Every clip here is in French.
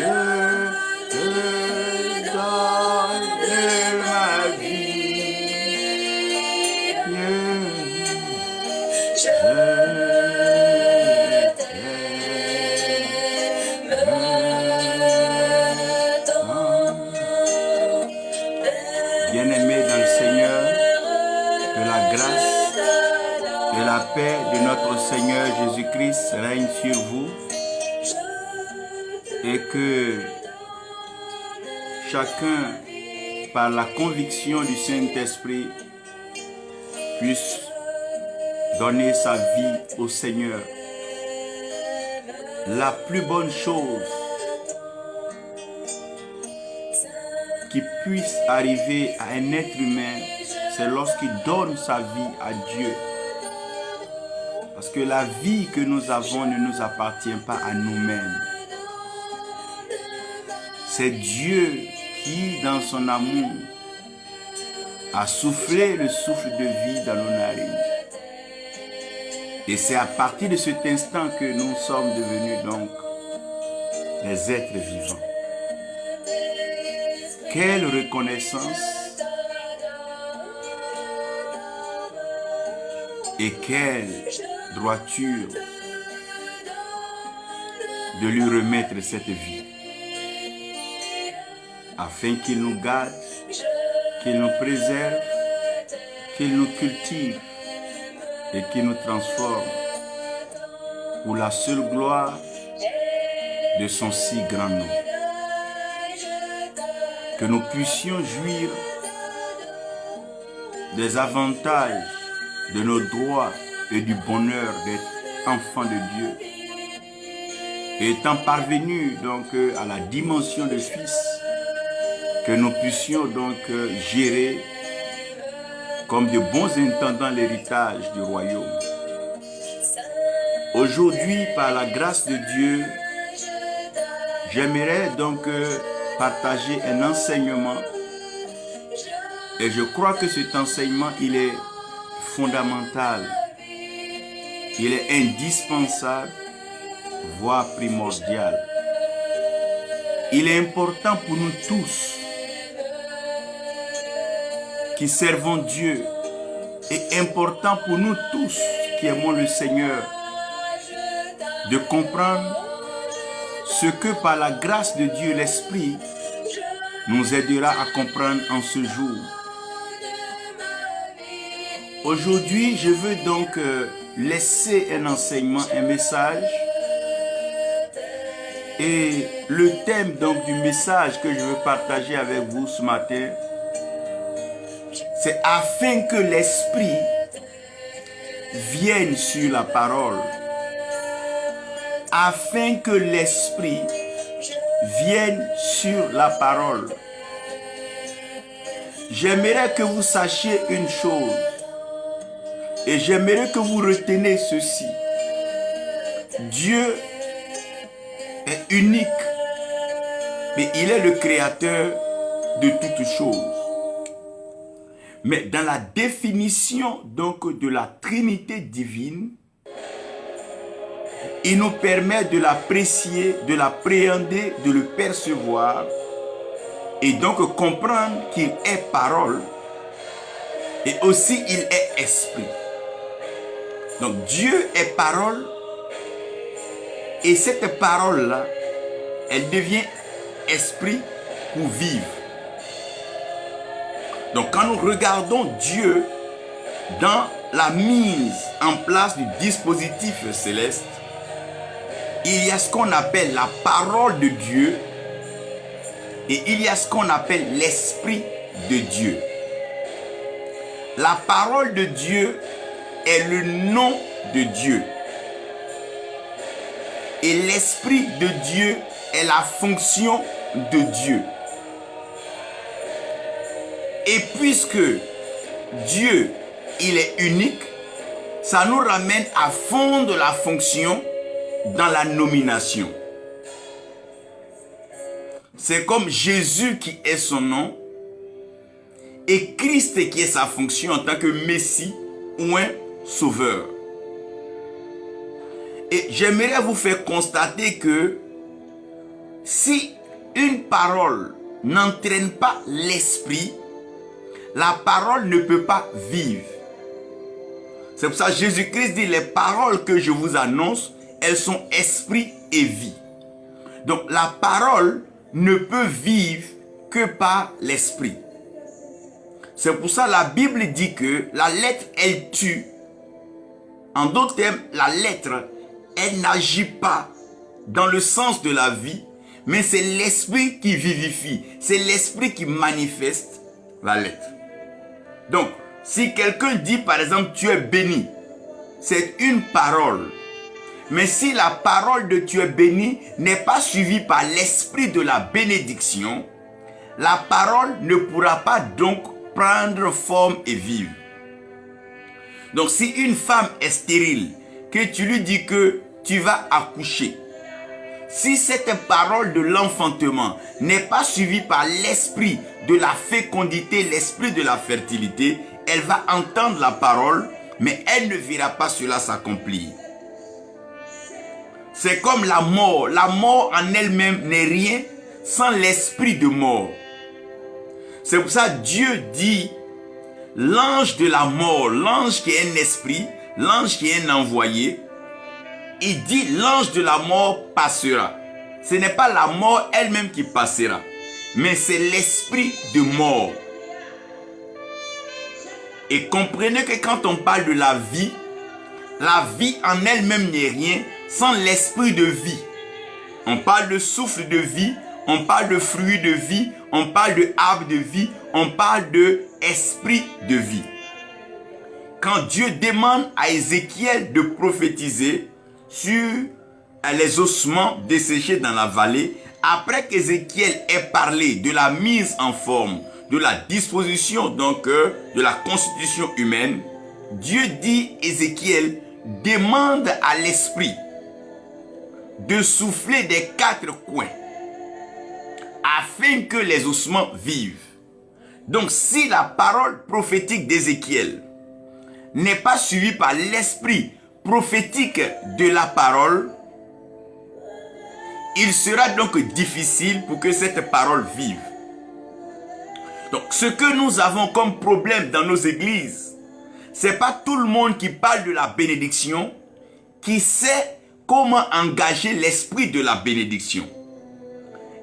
te donne ma vie. Je t'aime tant. Bien-aimés dans le Seigneur, que la grâce et la paix de notre Seigneur Jésus-Christ règne sur vous et que chacun, par la conviction du Saint-Esprit, puisse donner sa vie au Seigneur. La plus bonne chose qui puisse arriver à un être humain, c'est lorsqu'il donne sa vie à Dieu. Parce que la vie que nous avons ne nous appartient pas à nous-mêmes. C'est Dieu qui, dans son amour, a soufflé le souffle de vie dans nos narines. Et c'est à partir de cet instant que nous sommes devenus donc des êtres vivants. Quelle reconnaissance et quelle droiture de lui remettre cette vie, afin qu'il nous garde, qu'il nous préserve, qu'il nous cultive et qu'il nous transforme pour la seule gloire de son si grand nom. Que nous puissions jouir des avantages, de nos droits et du bonheur d'être enfants de Dieu. Et étant parvenus donc à la dimension de fils, que nous puissions donc gérer comme de bons intendants l'héritage du royaume. Aujourd'hui, par la grâce de Dieu, j'aimerais donc partager un enseignement et je crois que cet enseignement, il est fondamental, il est indispensable, voire primordial. Il est important pour nous tous qui servons Dieu et important pour nous tous qui aimons le Seigneur de comprendre ce que par la grâce de Dieu, l'Esprit nous aidera à comprendre en ce jour. Aujourd'hui, je veux donc laisser un enseignement, un message. Et le thème donc du message que je veux partager avec vous ce matin, c'est afin que l'Esprit vienne sur la parole. Afin que l'Esprit vienne sur la parole. J'aimerais que vous sachiez une chose. Et j'aimerais que vous reteniez ceci. Dieu est unique. Mais il est le créateur de toutes choses. Mais dans la définition donc de la Trinité divine, il nous permet de l'apprécier, de l'appréhender, de le percevoir et donc comprendre qu'il est parole et aussi il est esprit. Donc Dieu est parole et cette parole-là, elle devient esprit pour vivre. Donc quand nous regardons Dieu dans la mise en place du dispositif céleste, il y a ce qu'on appelle la parole de Dieu et il y a ce qu'on appelle l'Esprit de Dieu. La parole de Dieu est le nom de Dieu. Et l'Esprit de Dieu est la fonction de Dieu. Et puisque Dieu, il est unique, ça nous ramène à fondre la fonction dans la nomination. C'est comme Jésus qui est son nom et Christ qui est sa fonction en tant que Messie ou un sauveur. Et j'aimerais vous faire constater que si une parole n'entraîne pas l'esprit, la parole ne peut pas vivre. C'est pour ça que Jésus-Christ dit, les paroles que je vous annonce, elles sont esprit et vie. Donc la parole ne peut vivre que par l'esprit. C'est pour ça que la Bible dit que la lettre, elle tue. En d'autres termes, la lettre, elle n'agit pas dans le sens de la vie, mais c'est l'esprit qui vivifie. C'est l'esprit qui manifeste la lettre. Donc, si quelqu'un dit par exemple, tu es béni, c'est une parole. Mais si la parole de tu es béni n'est pas suivie par l'esprit de la bénédiction, la parole ne pourra pas donc prendre forme et vivre. Donc si une femme est stérile, que tu lui dis que tu vas accoucher, si cette parole de l'enfantement n'est pas suivie par l'esprit de la fécondité, l'esprit de la fertilité, elle va entendre la parole, mais elle ne verra pas cela s'accomplir. C'est comme la mort. La mort en elle-même n'est rien sans l'esprit de mort. C'est pour ça que Dieu dit, l'ange de la mort, l'ange qui est un esprit, l'ange qui est un envoyé, il dit l'ange de la mort passera. Ce n'est pas la mort elle-même qui passera, mais c'est l'esprit de mort. Et comprenez que quand on parle de la vie en elle-même n'est rien sans l'esprit de vie. On parle de souffle de vie, on parle de fruit de vie, on parle de arbre de vie, on parle de esprit de vie. Quand Dieu demande à Ézéchiel de prophétiser sur les ossements desséchés dans la vallée, après qu'Ézéchiel ait parlé de la mise en forme, de la disposition donc de la constitution humaine, Dieu dit Ézéchiel, demande à l'esprit de souffler des quatre coins afin que les ossements vivent. Donc si la parole prophétique d'Ézéchiel n'est pas suivie par l'esprit prophétique de la parole, il sera donc difficile pour que cette parole vive. Donc ce que nous avons comme problème dans nos églises, c'est pas tout le monde qui parle de la bénédiction, qui sait comment engager l'esprit de la bénédiction.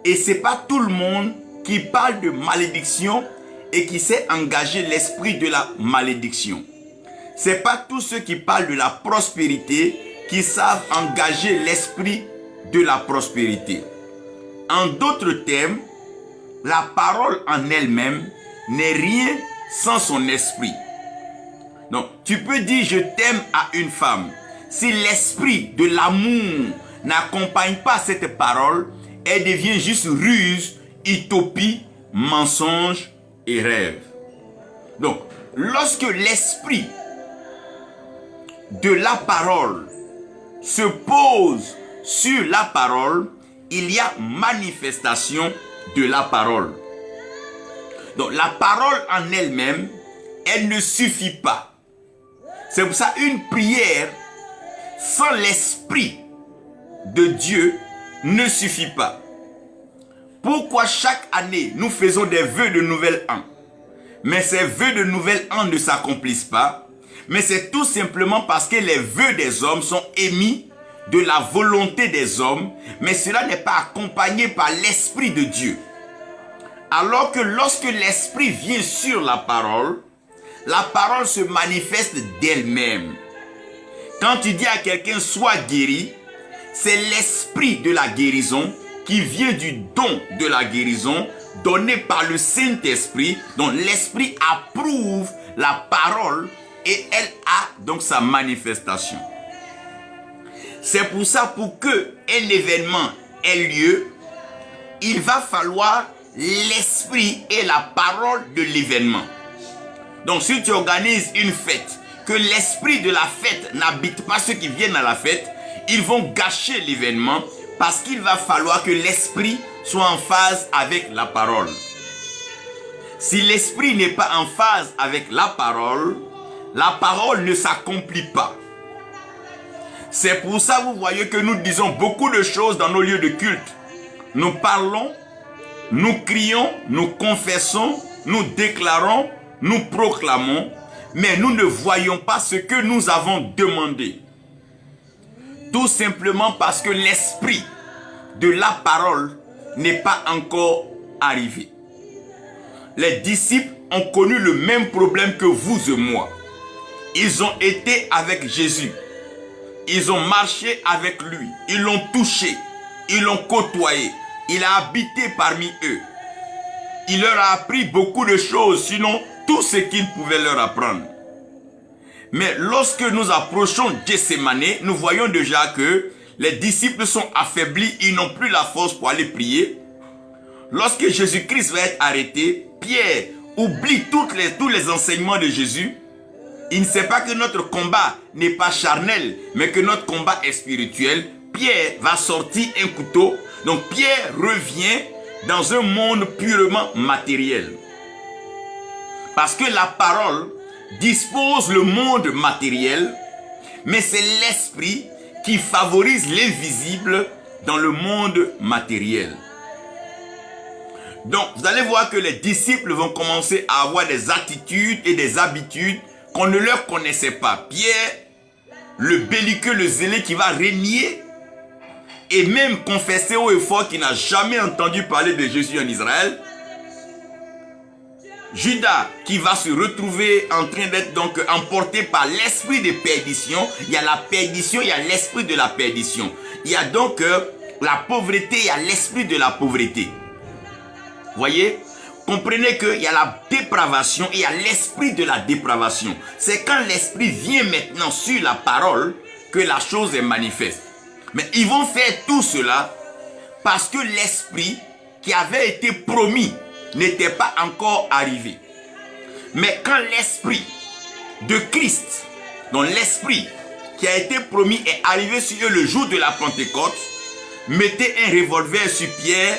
Et c'est pas tout le monde qui parle de malédiction et qui sait engager l'esprit de la malédiction. C'est pas tous ceux qui parlent de la prospérité qui savent engager l'esprit de la prospérité. En d'autres termes, la parole en elle-même n'est rien sans son esprit. Donc, tu peux dire je t'aime à une femme. Si l'esprit de l'amour n'accompagne pas cette parole, elle devient juste ruse, utopie, mensonge et rêve. Donc, lorsque l'esprit de la parole se pose sur la parole, il y a manifestation de la parole. Donc, la parole en elle-même, elle ne suffit pas. C'est pour ça une prière sans l'esprit de Dieu ne suffit pas. Pourquoi chaque année nous faisons des vœux de nouvel an, mais ces vœux de nouvel an ne s'accomplissent pas? Mais c'est tout simplement parce que les vœux des hommes sont émis de la volonté des hommes, mais cela n'est pas accompagné par l'esprit de Dieu. Alors que lorsque l'esprit vient sur la parole se manifeste d'elle-même. Quand tu dis à quelqu'un sois guéri, c'est l'esprit de la guérison qui vient du don de la guérison donné par le Saint-Esprit, dont l'esprit approuve la parole et elle a donc sa manifestation. C'est pour ça, pour que un événement ait lieu, il va falloir l'esprit et la parole de l'événement. Donc si tu organises une fête, que l'esprit de la fête n'habite pas ceux qui viennent à la fête, ils vont gâcher l'événement parce qu'il va falloir que l'esprit soit en phase avec la parole. Si l'esprit n'est pas en phase avec la parole ne s'accomplit pas. C'est pour ça que vous voyez que nous disons beaucoup de choses dans nos lieux de culte. Nous parlons nous crions, nous confessons, nous déclarons, nous proclamons, mais nous ne voyons pas ce que nous avons demandé. Tout simplement parce que l'esprit de la parole n'est pas encore arrivé. Les disciples ont connu le même problème que vous et moi. Ils ont été avec Jésus. Ils ont marché avec lui. Ils l'ont touché. Ils l'ont côtoyé. Il a habité parmi eux. Il leur a appris beaucoup de choses, sinon tout ce qu'il pouvait leur apprendre. Mais lorsque nous approchons Gethsémane, nous voyons déjà que les disciples sont affaiblis, ils n'ont plus la force pour aller prier. Lorsque Jésus-Christ va être arrêté, Pierre oublie tous les enseignements de Jésus. Il ne sait pas que notre combat n'est pas charnel, mais que notre combat est spirituel. Pierre va sortir un couteau. Donc Pierre revient dans un monde purement matériel. Parce que la parole dispose le monde matériel, mais c'est l'esprit qui favorise l'invisible dans le monde matériel. Donc vous allez voir que les disciples vont commencer à avoir des attitudes et des habitudes qu'on ne leur connaissait pas. Pierre, le belliqueux, le zélé qui va régner et même confesser haut et fort qu'il n'a jamais entendu parler de Jésus en Israël. Judas qui va se retrouver en train d'être donc emporté par l'esprit de perdition. Il y a la perdition, il y a l'esprit de la perdition. Il y a donc la pauvreté, il y a l'esprit de la pauvreté. Voyez? Comprenez qu'il y a la dépravation et il y a l'esprit de la dépravation. C'est quand l'esprit vient maintenant sur la parole que la chose est manifeste. Mais ils vont faire tout cela parce que l'esprit qui avait été promis n'était pas encore arrivé. Mais quand l'esprit de Christ, donc l'esprit qui a été promis est arrivé sur eux le jour de la Pentecôte, mettez un revolver sur Pierre.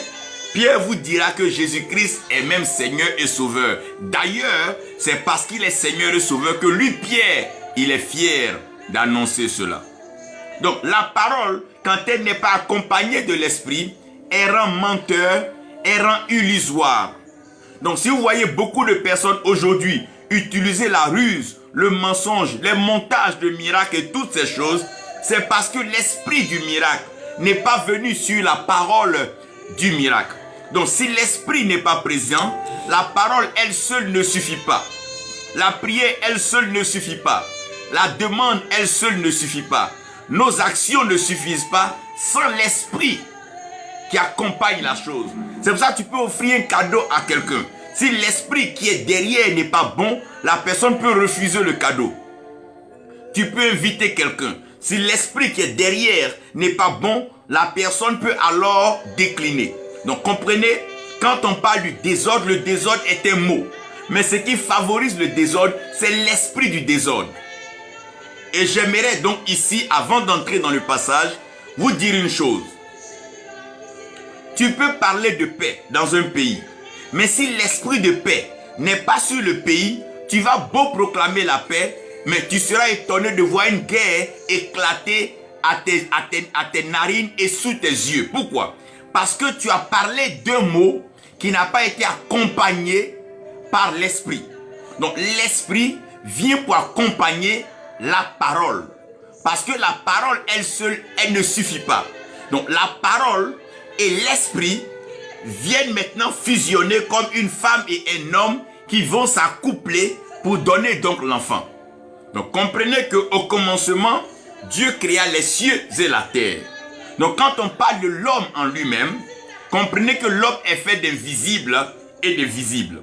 Pierre vous dira que Jésus-Christ est même Seigneur et Sauveur. D'ailleurs, c'est parce qu'il est Seigneur et Sauveur que lui, Pierre, il est fier d'annoncer cela. Donc la parole, quand elle n'est pas accompagnée de l'esprit, elle rend menteur, elle rend illusoire. Donc si vous voyez beaucoup de personnes aujourd'hui utiliser la ruse, le mensonge, les montages de miracles et toutes ces choses, c'est parce que l'esprit du miracle n'est pas venu sur la parole du miracle. Donc si l'esprit n'est pas présent, la parole elle seule ne suffit pas. La prière elle seule ne suffit pas. La demande elle seule ne suffit pas. Nos actions ne suffisent pas sans l'esprit qui accompagne la chose. C'est pour ça que tu peux offrir un cadeau à quelqu'un. Si l'esprit qui est derrière n'est pas bon, la personne peut refuser le cadeau. Tu peux inviter quelqu'un. Si l'esprit qui est derrière n'est pas bon, la personne peut alors décliner. Donc comprenez, quand on parle du désordre, le désordre est un mot. Mais ce qui favorise le désordre, c'est l'esprit du désordre. Et j'aimerais donc ici, avant d'entrer dans le passage, vous dire une chose. Tu peux parler de paix dans un pays, mais si l'esprit de paix n'est pas sur le pays, tu vas beau proclamer la paix, mais tu seras étonné de voir une guerre éclater à tes narines et sous tes yeux. Pourquoi? Parce que tu as parlé d'un mot qui n'a pas été accompagné par l'esprit. Donc l'esprit vient pour accompagner la parole. Parce que la parole, elle seule, elle ne suffit pas. Donc la parole et l'esprit viennent maintenant fusionner comme une femme et un homme qui vont s'accoupler pour donner donc l'enfant. Donc comprenez qu'au commencement, Dieu créa les cieux et la terre. Donc quand on parle de l'homme en lui-même, comprenez que l'homme est fait d'invisible et de visible.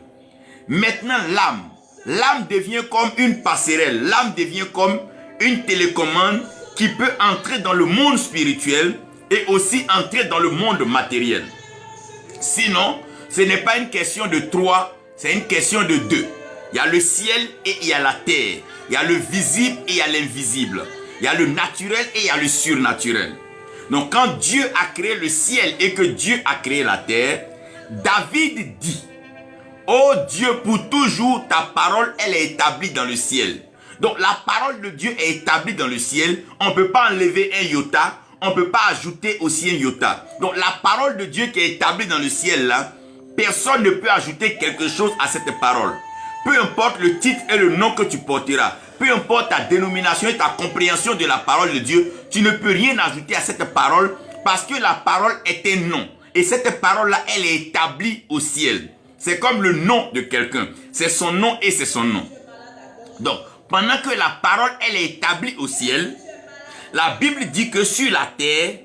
Maintenant l'âme devient comme une passerelle, l'âme devient comme une télécommande qui peut entrer dans le monde spirituel et aussi entrer dans le monde matériel. Sinon, ce n'est pas une question de 3, c'est une question de 2. Il y a le ciel et il y a la terre. Il y a le visible et il y a l'invisible. Il y a le naturel et il y a le surnaturel. Donc quand Dieu a créé le ciel et que Dieu a créé la terre, David dit: ô Dieu, pour toujours, ta parole, elle est établie dans le ciel. Donc la parole de Dieu est établie dans le ciel. On ne peut pas enlever un iota. On ne peut pas ajouter aussi un iota. Donc la parole de Dieu qui est établie dans le ciel là, Personne ne peut ajouter quelque chose à cette parole. Peu importe le titre et le nom que tu porteras, peu importe ta dénomination et ta compréhension de la parole de Dieu, tu ne peux rien ajouter à cette parole parce que la parole est un nom. Et cette parole-là, elle est établie au ciel. C'est comme le nom de quelqu'un. C'est son nom et c'est son nom. Donc, pendant que la parole, elle est établie au ciel, la Bible dit que sur la terre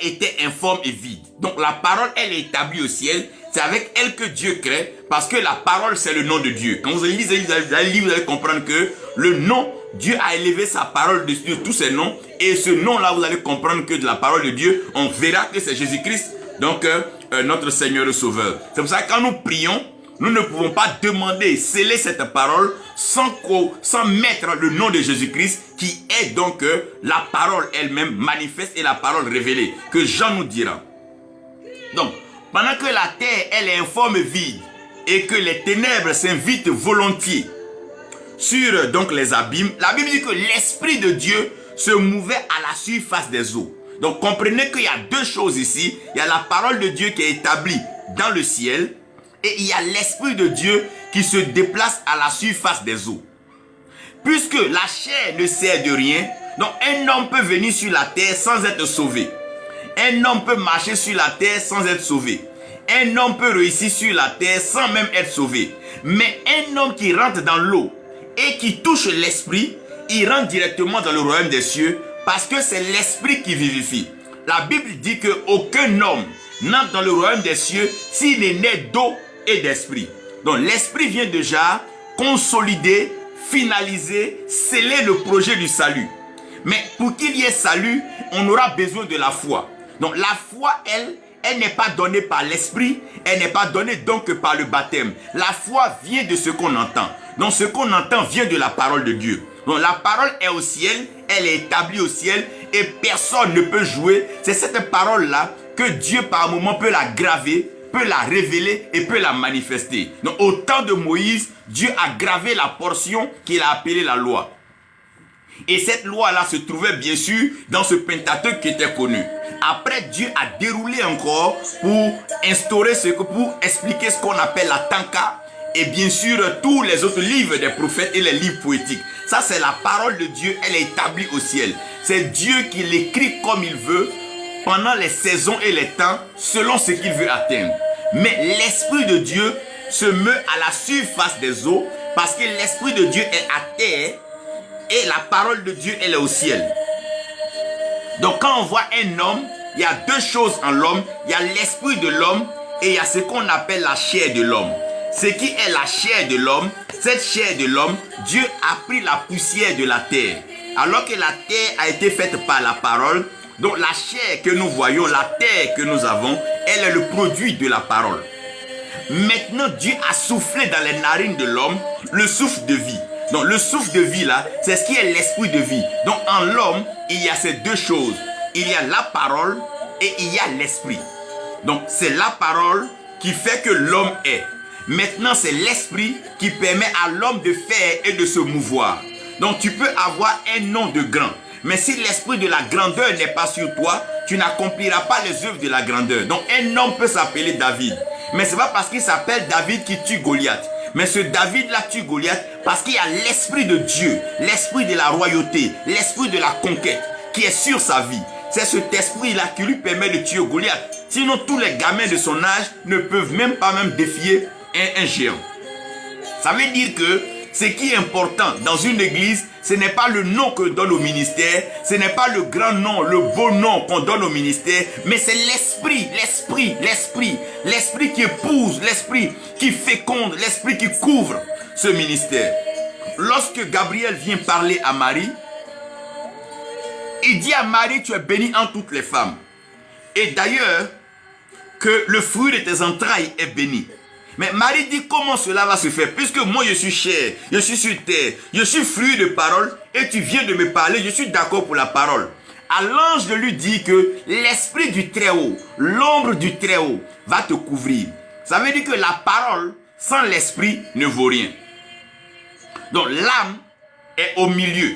était informe et vide. Donc, la parole, elle est établie au ciel. C'est avec elle que Dieu crée, parce que la parole, c'est le nom de Dieu. Quand vous lisez, vous allez comprendre que le nom, Dieu a élevé sa parole de tous ses noms. Et ce nom-là, vous allez comprendre que de la parole de Dieu, on verra que c'est Jésus-Christ, donc notre Seigneur et Sauveur. C'est pour ça que quand nous prions, nous ne pouvons pas demander, sceller cette parole sans mettre le nom de Jésus-Christ, qui est donc la parole elle-même manifeste et la parole révélée, que Jean nous dira. Donc, pendant que la terre, elle est informe vide et que les ténèbres s'invitent volontiers sur donc les abîmes, la Bible dit que l'Esprit de Dieu se mouvait à la surface des eaux. Donc comprenez qu'il y a deux choses ici. Il y a la parole de Dieu qui est établie dans le ciel et il y a l'Esprit de Dieu qui se déplace à la surface des eaux. Puisque la chair ne sert de rien, donc un homme peut venir sur la terre sans être sauvé. Un homme peut marcher sur la terre sans être sauvé. Un homme peut réussir sur la terre sans même être sauvé. Mais un homme qui rentre dans l'eau et qui touche l'esprit, il rentre directement dans le royaume des cieux parce que c'est l'esprit qui vivifie. La Bible dit qu'aucun homme n'entre dans le royaume des cieux s'il est né d'eau et d'esprit. Donc l'esprit vient déjà consolider, finaliser, sceller le projet du salut. Mais pour qu'il y ait salut, on aura besoin de la foi. Donc la foi, elle n'est pas donnée par l'esprit, elle n'est pas donnée donc par le baptême. La foi vient de ce qu'on entend. Donc ce qu'on entend vient de la parole de Dieu. Donc la parole est au ciel, elle est établie au ciel et personne ne peut jouer. C'est cette parole-là que Dieu par moment peut la graver, peut la révéler et peut la manifester. Donc au temps de Moïse, Dieu a gravé la portion qu'il a appelée la loi. Et cette loi-là se trouvait bien sûr dans ce Pentateuque qui était connu. Après, Dieu a déroulé encore pour instaurer pour expliquer ce qu'on appelle la Tanka. Et bien sûr, tous les autres livres des prophètes et les livres poétiques. Ça, c'est la parole de Dieu, elle est établie au ciel. C'est Dieu qui l'écrit comme il veut, pendant les saisons et les temps, selon ce qu'il veut atteindre. Mais l'Esprit de Dieu se meut à la surface des eaux, parce que l'Esprit de Dieu est à terre, et la parole de Dieu, elle est au ciel. Donc quand on voit un homme, il y a deux choses en l'homme. Il y a l'esprit de l'homme et il y a ce qu'on appelle la chair de l'homme. Ce qui est la chair de l'homme, cette chair de l'homme, Dieu a pris la poussière de la terre. Alors que la terre a été faite par la parole, donc la chair que nous voyons, la terre que nous avons, elle est le produit de la parole. Maintenant, Dieu a soufflé dans les narines de l'homme le souffle de vie. Donc le souffle de vie là, c'est ce qui est l'esprit de vie. Donc en l'homme, il y a ces deux choses. Il y a la parole et il y a l'esprit. Donc c'est la parole qui fait que l'homme est. Maintenant c'est l'esprit qui permet à l'homme de faire et de se mouvoir. Donc tu peux avoir un nom de grand. Mais si l'esprit de la grandeur n'est pas sur toi, tu n'accompliras pas les œuvres de la grandeur. Donc un homme peut s'appeler David. Mais ce n'est pas parce qu'il s'appelle David qu'il tue Goliath. Mais ce David-là tue Goliath parce qu'il y a l'esprit de Dieu, l'esprit de la royauté, l'esprit de la conquête qui est sur sa vie. C'est cet esprit-là qui lui permet de tuer Goliath. Sinon, tous les gamins de son âge ne peuvent même pas défier un géant. Ça veut dire que ce qui est important dans une église, ce n'est pas le nom que donne au ministère, ce n'est pas le grand nom, le beau nom qu'on donne au ministère, mais c'est l'esprit qui épouse, l'esprit qui féconde, l'esprit qui couvre ce ministère. Lorsque Gabriel vient parler à Marie, il dit à Marie, tu es bénie entre toutes les femmes. Et d'ailleurs, que le fruit de tes entrailles est béni. Mais Marie dit, comment cela va se faire? Puisque moi je suis chair, je suis sur terre, je suis fruit de parole et tu viens de me parler, je suis d'accord pour la parole. À l'ange de lui dit que l'esprit du Très-Haut, l'ombre du Très-Haut va te couvrir. Ça veut dire que la parole sans l'esprit ne vaut rien. Donc l'âme est au milieu.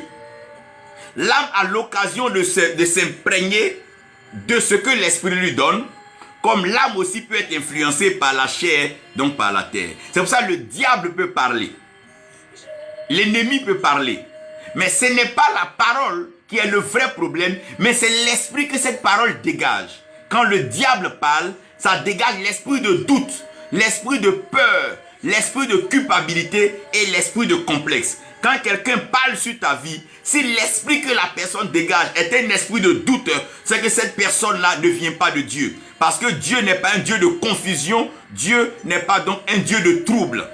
L'âme a l'occasion de s'imprégner de ce que l'esprit lui donne, comme l'âme aussi peut être influencée par la chair, donc par la terre. C'est pour ça que le diable peut parler. L'ennemi peut parler. Mais ce n'est pas la parole qui est le vrai problème, mais c'est l'esprit que cette parole dégage. Quand le diable parle, ça dégage l'esprit de doute, l'esprit de peur, l'esprit de culpabilité et l'esprit de complexe. Quand quelqu'un parle sur ta vie, si l'esprit que la personne dégage est un esprit de doute, c'est que cette personne-là ne vient pas de Dieu. Parce que Dieu n'est pas un Dieu de confusion, Dieu n'est pas donc un Dieu de trouble.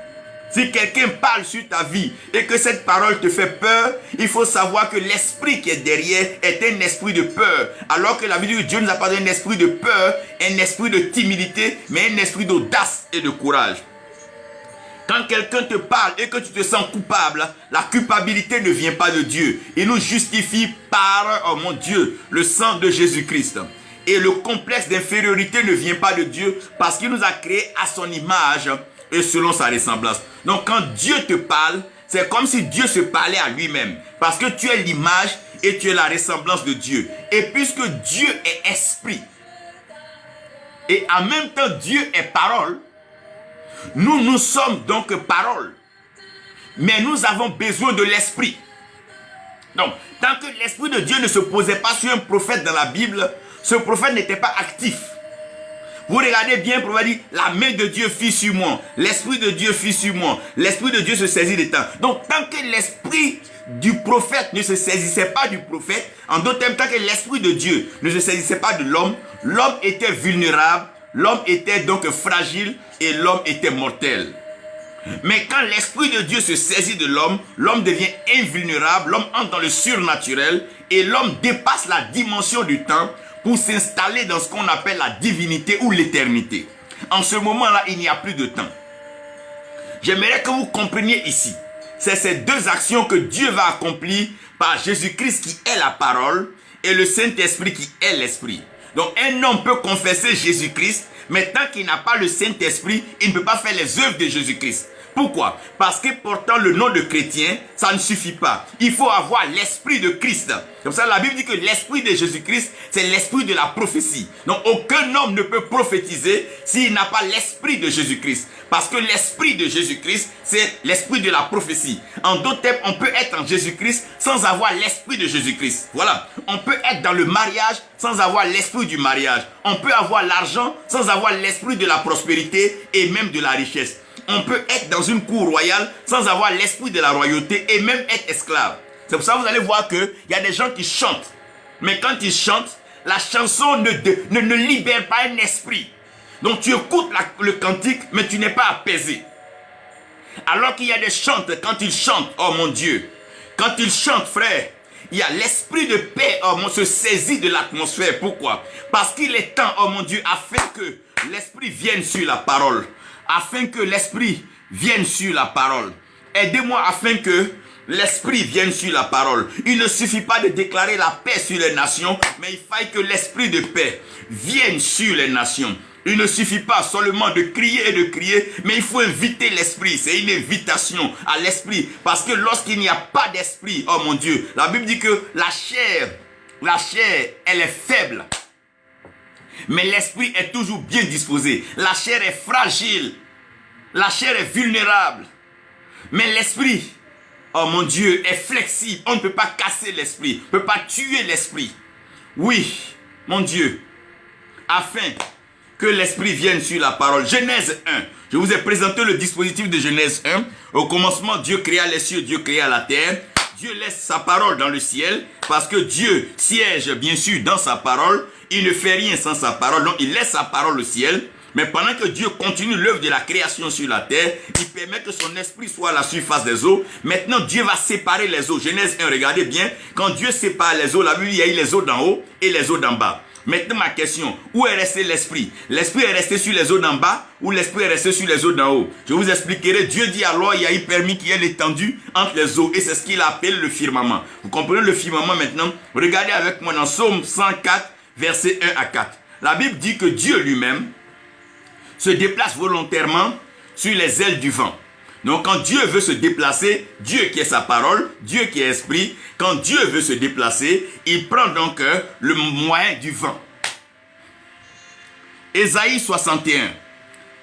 Si quelqu'un parle sur ta vie et que cette parole te fait peur, il faut savoir que l'esprit qui est derrière est un esprit de peur. Alors que la Bible dit que Dieu nous a pas donné un esprit de peur, un esprit de timidité, mais un esprit d'audace et de courage. Quand quelqu'un te parle et que tu te sens coupable, la culpabilité ne vient pas de Dieu. Il nous justifie par, oh mon Dieu, le sang de Jésus-Christ. Et le complexe d'infériorité ne vient pas de Dieu parce qu'il nous a créés à son image et selon sa ressemblance. Donc quand Dieu te parle, c'est comme si Dieu se parlait à lui-même. Parce que tu es l'image et tu es la ressemblance de Dieu. Et puisque Dieu est esprit, et en même temps Dieu est parole, nous sommes donc parole. Mais nous avons besoin de l'esprit. Donc, tant que l'esprit de Dieu ne se posait pas sur un prophète dans la Bible, ce prophète n'était pas actif. Vous regardez bien, le prophète dit, la main de Dieu fut sur moi, l'esprit de Dieu fut sur moi, l'esprit de Dieu se saisit des temps. Donc, tant que l'esprit du prophète ne se saisissait pas du prophète, en d'autres termes, tant que l'esprit de Dieu ne se saisissait pas de l'homme, l'homme était vulnérable, l'homme était donc fragile et l'homme était mortel. Mais quand l'esprit de Dieu se saisit de l'homme, l'homme devient invulnérable, l'homme entre dans le surnaturel et l'homme dépasse la dimension du temps pour s'installer dans ce qu'on appelle la divinité ou l'éternité. En ce moment-là, il n'y a plus de temps. J'aimerais que vous compreniez ici. C'est ces deux actions que Dieu va accomplir par Jésus-Christ qui est la parole et le Saint-Esprit qui est l'Esprit. Donc un homme peut confesser Jésus-Christ, mais tant qu'il n'a pas le Saint-Esprit, il ne peut pas faire les œuvres de Jésus-Christ. Pourquoi? Parce que portant le nom de chrétien, ça ne suffit pas. Il faut avoir l'esprit de Christ. C'est pour ça que la Bible dit que l'esprit de Jésus-Christ, c'est l'esprit de la prophétie. Donc aucun homme ne peut prophétiser s'il n'a pas l'esprit de Jésus-Christ. Parce que l'esprit de Jésus-Christ, c'est l'esprit de la prophétie. En d'autres termes, on peut être en Jésus-Christ sans avoir l'esprit de Jésus-Christ. Voilà. On peut être dans le mariage sans avoir l'esprit du mariage. On peut avoir l'argent sans avoir l'esprit de la prospérité et même de la richesse. On peut être dans une cour royale sans avoir l'esprit de la royauté et même être esclave. C'est pour ça que vous allez voir qu'il y a des gens qui chantent. Mais quand ils chantent, la chanson ne libère pas un esprit. Donc tu écoutes le cantique, mais tu n'es pas apaisé. Alors qu'il y a des chanteurs, quand ils chantent, oh mon Dieu, quand ils chantent, frère, il y a l'esprit de paix, oh mon, se saisit de l'atmosphère. Pourquoi? Parce qu'il est temps, oh mon Dieu, afin que l'esprit vienne sur la parole. Afin que l'esprit vienne sur la parole. Aidez-moi afin que l'esprit vienne sur la parole. Il ne suffit pas de déclarer la paix sur les nations, mais il faut que l'esprit de paix vienne sur les nations. Il ne suffit pas seulement de crier et de crier, mais il faut inviter l'esprit. C'est une invitation à l'esprit. Parce que lorsqu'il n'y a pas d'esprit, oh mon Dieu, la Bible dit que la chair, elle est faible. Mais l'esprit est toujours bien disposé. La chair est fragile. La chair est vulnérable. Mais l'esprit, oh mon Dieu, est flexible. On ne peut pas casser l'esprit. On ne peut pas tuer l'esprit. Oui, mon Dieu, afin que l'esprit vienne sur la parole. Genèse 1. Je vous ai présenté le dispositif de Genèse 1. Au commencement, Dieu créa les cieux, Dieu créa la terre. Dieu laisse sa parole dans le ciel parce que Dieu siège bien sûr dans sa parole. Il ne fait rien sans sa parole. Donc il laisse sa parole au ciel. Mais pendant que Dieu continue l'œuvre de la création sur la terre, il permet que son esprit soit à la surface des eaux. Maintenant Dieu va séparer les eaux. Genèse 1, regardez bien. Quand Dieu sépare les eaux, la Bible, il y a eu les eaux d'en haut et les eaux d'en bas. Maintenant ma question, où est resté l'esprit? L'esprit est resté sur les eaux d'en bas ou l'esprit est resté sur les eaux d'en haut? Je vous expliquerai. Dieu dit alors, il y a eu permis qu'il y ait l'étendue entre les eaux et c'est ce qu'il appelle le firmament. Vous comprenez le firmament maintenant? Regardez avec moi dans Psaume 104, versets 1 à 4. La Bible dit que Dieu lui-même se déplace volontairement sur les ailes du vent. Donc quand Dieu veut se déplacer, Dieu qui est sa parole, Dieu qui est esprit, quand Dieu veut se déplacer, il prend donc le moyen du vent. Ésaïe 61.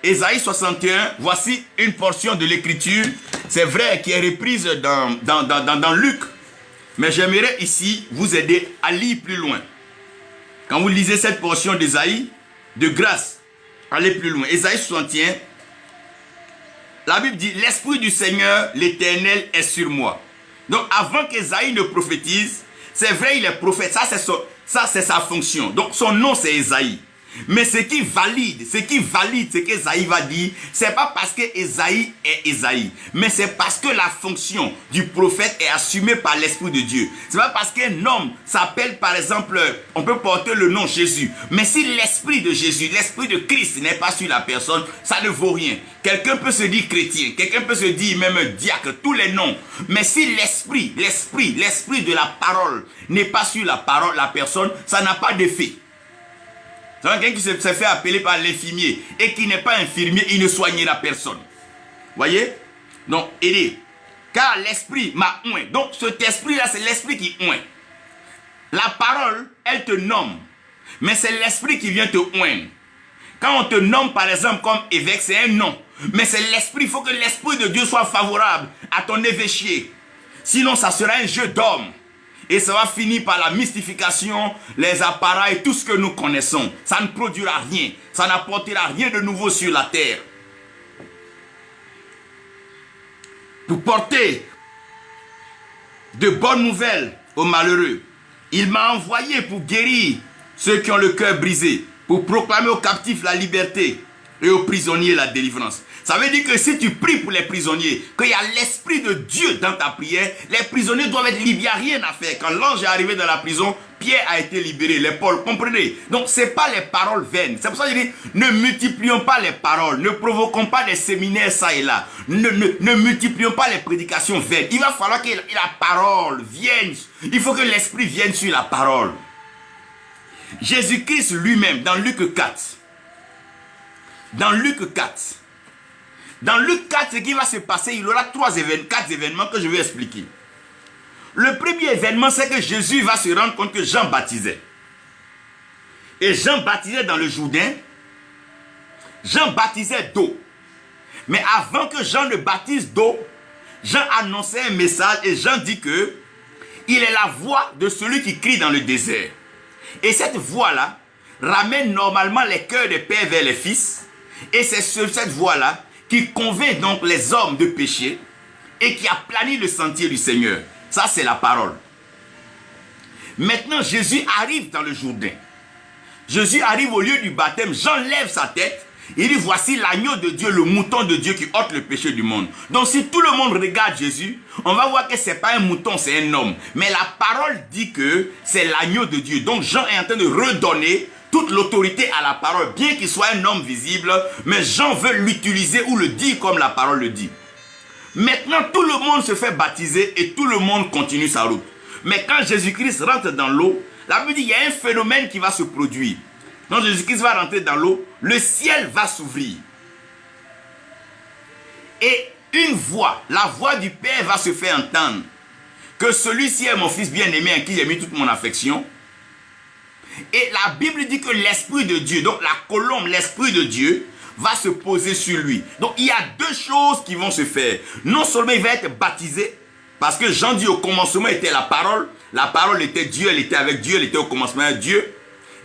Ésaïe 61, voici une portion de l'écriture, c'est vrai, qui est reprise dans Luc. Mais j'aimerais ici vous aider à lire plus loin. Quand vous lisez cette portion d'Ésaïe, de grâce, allez plus loin. Ésaïe 61, la Bible dit, l'Esprit du Seigneur, l'Éternel, est sur moi. Donc avant qu'Ésaïe ne prophétise, c'est vrai, il est prophète, ça c'est sa fonction. Donc son nom c'est Ésaïe. Mais ce qui valide ce qu'Ésaïe va dire, c'est pas parce que Ésaïe est Ésaïe, mais c'est parce que la fonction du prophète est assumée par l'Esprit de Dieu. C'est pas parce qu'un homme s'appelle, par exemple, on peut porter le nom Jésus, mais si l'Esprit de Jésus, l'Esprit de Christ n'est pas sur la personne, ça ne vaut rien. Quelqu'un peut se dire chrétien, quelqu'un peut se dire même diacre, tous les noms. Mais si l'Esprit de la parole n'est pas sur la personne, ça n'a pas d'effet. C'est quelqu'un qui se fait appeler par l'infirmier et qui n'est pas infirmier, il ne soignera personne. Voyez? Donc, aidez. Car l'esprit m'a oint. Donc, cet esprit-là, c'est l'esprit qui oint. La parole, elle te nomme. Mais c'est l'esprit qui vient te oindre. Quand on te nomme, par exemple, comme évêque, c'est un nom. Mais c'est l'esprit. Il faut que l'esprit de Dieu soit favorable à ton évêché. Sinon, ça sera un jeu d'homme. Et ça va finir par la mystification, les appareils, tout ce que nous connaissons. Ça ne produira rien. Ça n'apportera rien de nouveau sur la terre. Pour porter de bonnes nouvelles aux malheureux. Il m'a envoyé pour guérir ceux qui ont le cœur brisé, pour proclamer aux captifs la liberté et aux prisonniers la délivrance. Ça veut dire que si tu pries pour les prisonniers, qu'il y a l'Esprit de Dieu dans ta prière, les prisonniers doivent être libérés, il n'y a rien à faire. Quand l'ange est arrivé dans la prison, Pierre a été libéré, les Paul, comprenez? Donc ce n'est pas les paroles vaines. C'est pour ça que je dis, ne multiplions pas les paroles, ne provoquons pas des séminaires ça et là, ne multiplions pas les prédications vaines. Il va falloir que la parole vienne, il faut que l'Esprit vienne sur la parole. Jésus-Christ lui-même, dans Luc 4, dans Luc 4, ce qui va se passer, il y aura 4 événements que je vais expliquer. Le premier événement, c'est que Jésus va se rendre compte que Jean baptisait. Et Jean baptisait dans le Jourdain. Jean baptisait d'eau. Mais avant que Jean ne baptise d'eau, Jean annonçait un message et Jean dit que il est la voix de celui qui crie dans le désert. Et cette voix-là ramène normalement les cœurs des pères vers les fils. Et c'est cette voix-là qui convainc donc les hommes de péché et qui aplanit le sentier du Seigneur. Ça, c'est la parole. Maintenant, Jésus arrive dans le Jourdain. Jésus arrive au lieu du baptême. Jean lève sa tête. Il dit, voici l'agneau de Dieu, le mouton de Dieu qui ôte le péché du monde. Donc, si tout le monde regarde Jésus, on va voir que ce n'est pas un mouton, c'est un homme. Mais la parole dit que c'est l'agneau de Dieu. Donc, Jean est en train de redonner toute l'autorité à la parole, bien qu'il soit un homme visible, mais Jean veut l'utiliser ou le dire comme la parole le dit. Maintenant, tout le monde se fait baptiser et tout le monde continue sa route. Mais quand Jésus-Christ rentre dans l'eau, la Bible dit qu'il y a un phénomène qui va se produire. Quand Jésus-Christ va rentrer dans l'eau, le ciel va s'ouvrir. Et une voix, la voix du Père va se faire entendre. Que celui-ci est mon fils bien-aimé en qui j'ai mis toute mon affection. Et la Bible dit que l'Esprit de Dieu, donc la colombe, l'Esprit de Dieu, va se poser sur lui. Donc il y a 2 choses qui vont se faire. Non seulement il va être baptisé, parce que Jean dit au commencement était la parole était Dieu, elle était avec Dieu, elle était au commencement avec Dieu.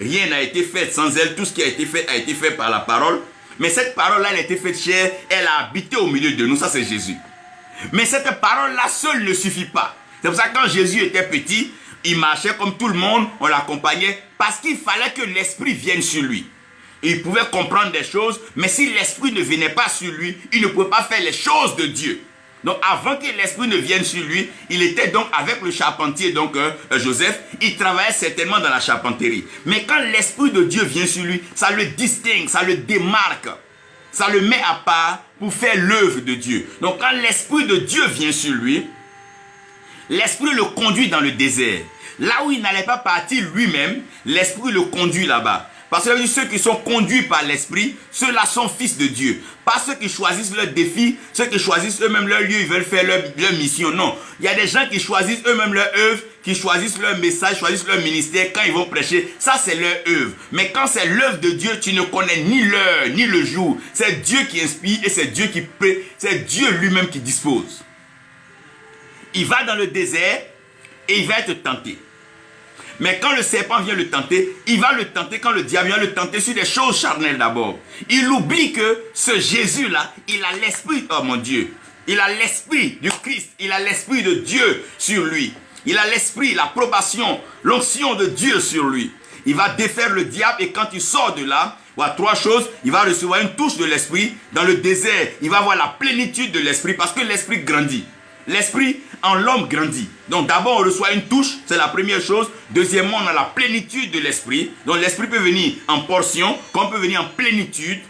Rien n'a été fait sans elle, tout ce qui a été fait par la parole. Mais cette parole-là, elle a été faite chair, elle a habité au milieu de nous, ça c'est Jésus. Mais cette parole-là seule ne suffit pas. C'est pour ça que quand Jésus était petit, il marchait comme tout le monde, on l'accompagnait, parce qu'il fallait que l'Esprit vienne sur lui. Il pouvait comprendre des choses, mais si l'Esprit ne venait pas sur lui, il ne pouvait pas faire les choses de Dieu. Donc avant que l'Esprit ne vienne sur lui, il était donc avec le charpentier, donc Joseph, il travaillait certainement dans la charpenterie. Mais quand l'Esprit de Dieu vient sur lui, ça le distingue, ça le démarque, ça le met à part pour faire l'œuvre de Dieu. Donc quand l'Esprit de Dieu vient sur lui, l'Esprit le conduit dans le désert. Là où il n'allait pas partir lui-même, l'Esprit le conduit là-bas. Parce que ceux qui sont conduits par l'esprit, ceux-là sont fils de Dieu. Pas ceux qui choisissent leur défi, ceux qui choisissent eux-mêmes leur lieu, ils veulent faire leur mission. Non, il y a des gens qui choisissent eux-mêmes leur œuvre, qui choisissent leur message, choisissent leur ministère quand ils vont prêcher. Ça, c'est leur œuvre. Mais quand c'est l'œuvre de Dieu, tu ne connais ni l'heure, ni le jour. C'est Dieu qui inspire et c'est Dieu qui prête. C'est Dieu lui-même qui dispose. Il va dans le désert et il va être tenté. Mais quand le serpent vient le tenter, il va le tenter quand le diable vient le tenter sur des choses charnelles d'abord. Il oublie que ce Jésus-là, il a l'esprit, oh mon Dieu, il a l'esprit du Christ, il a l'esprit de Dieu sur lui. Il a l'esprit, l'approbation, l'onction de Dieu sur lui. Il va défaire le diable et quand il sort de là, voilà trois choses. Il va recevoir une touche de l'esprit. Dans le désert, il va avoir la plénitude de l'esprit parce que l'esprit grandit. L'esprit en l'homme grandit. Donc d'abord on reçoit une touche, c'est la première chose. Deuxièmement, on a la plénitude de l'esprit. Donc l'esprit peut venir en portion, comme peut venir en plénitude.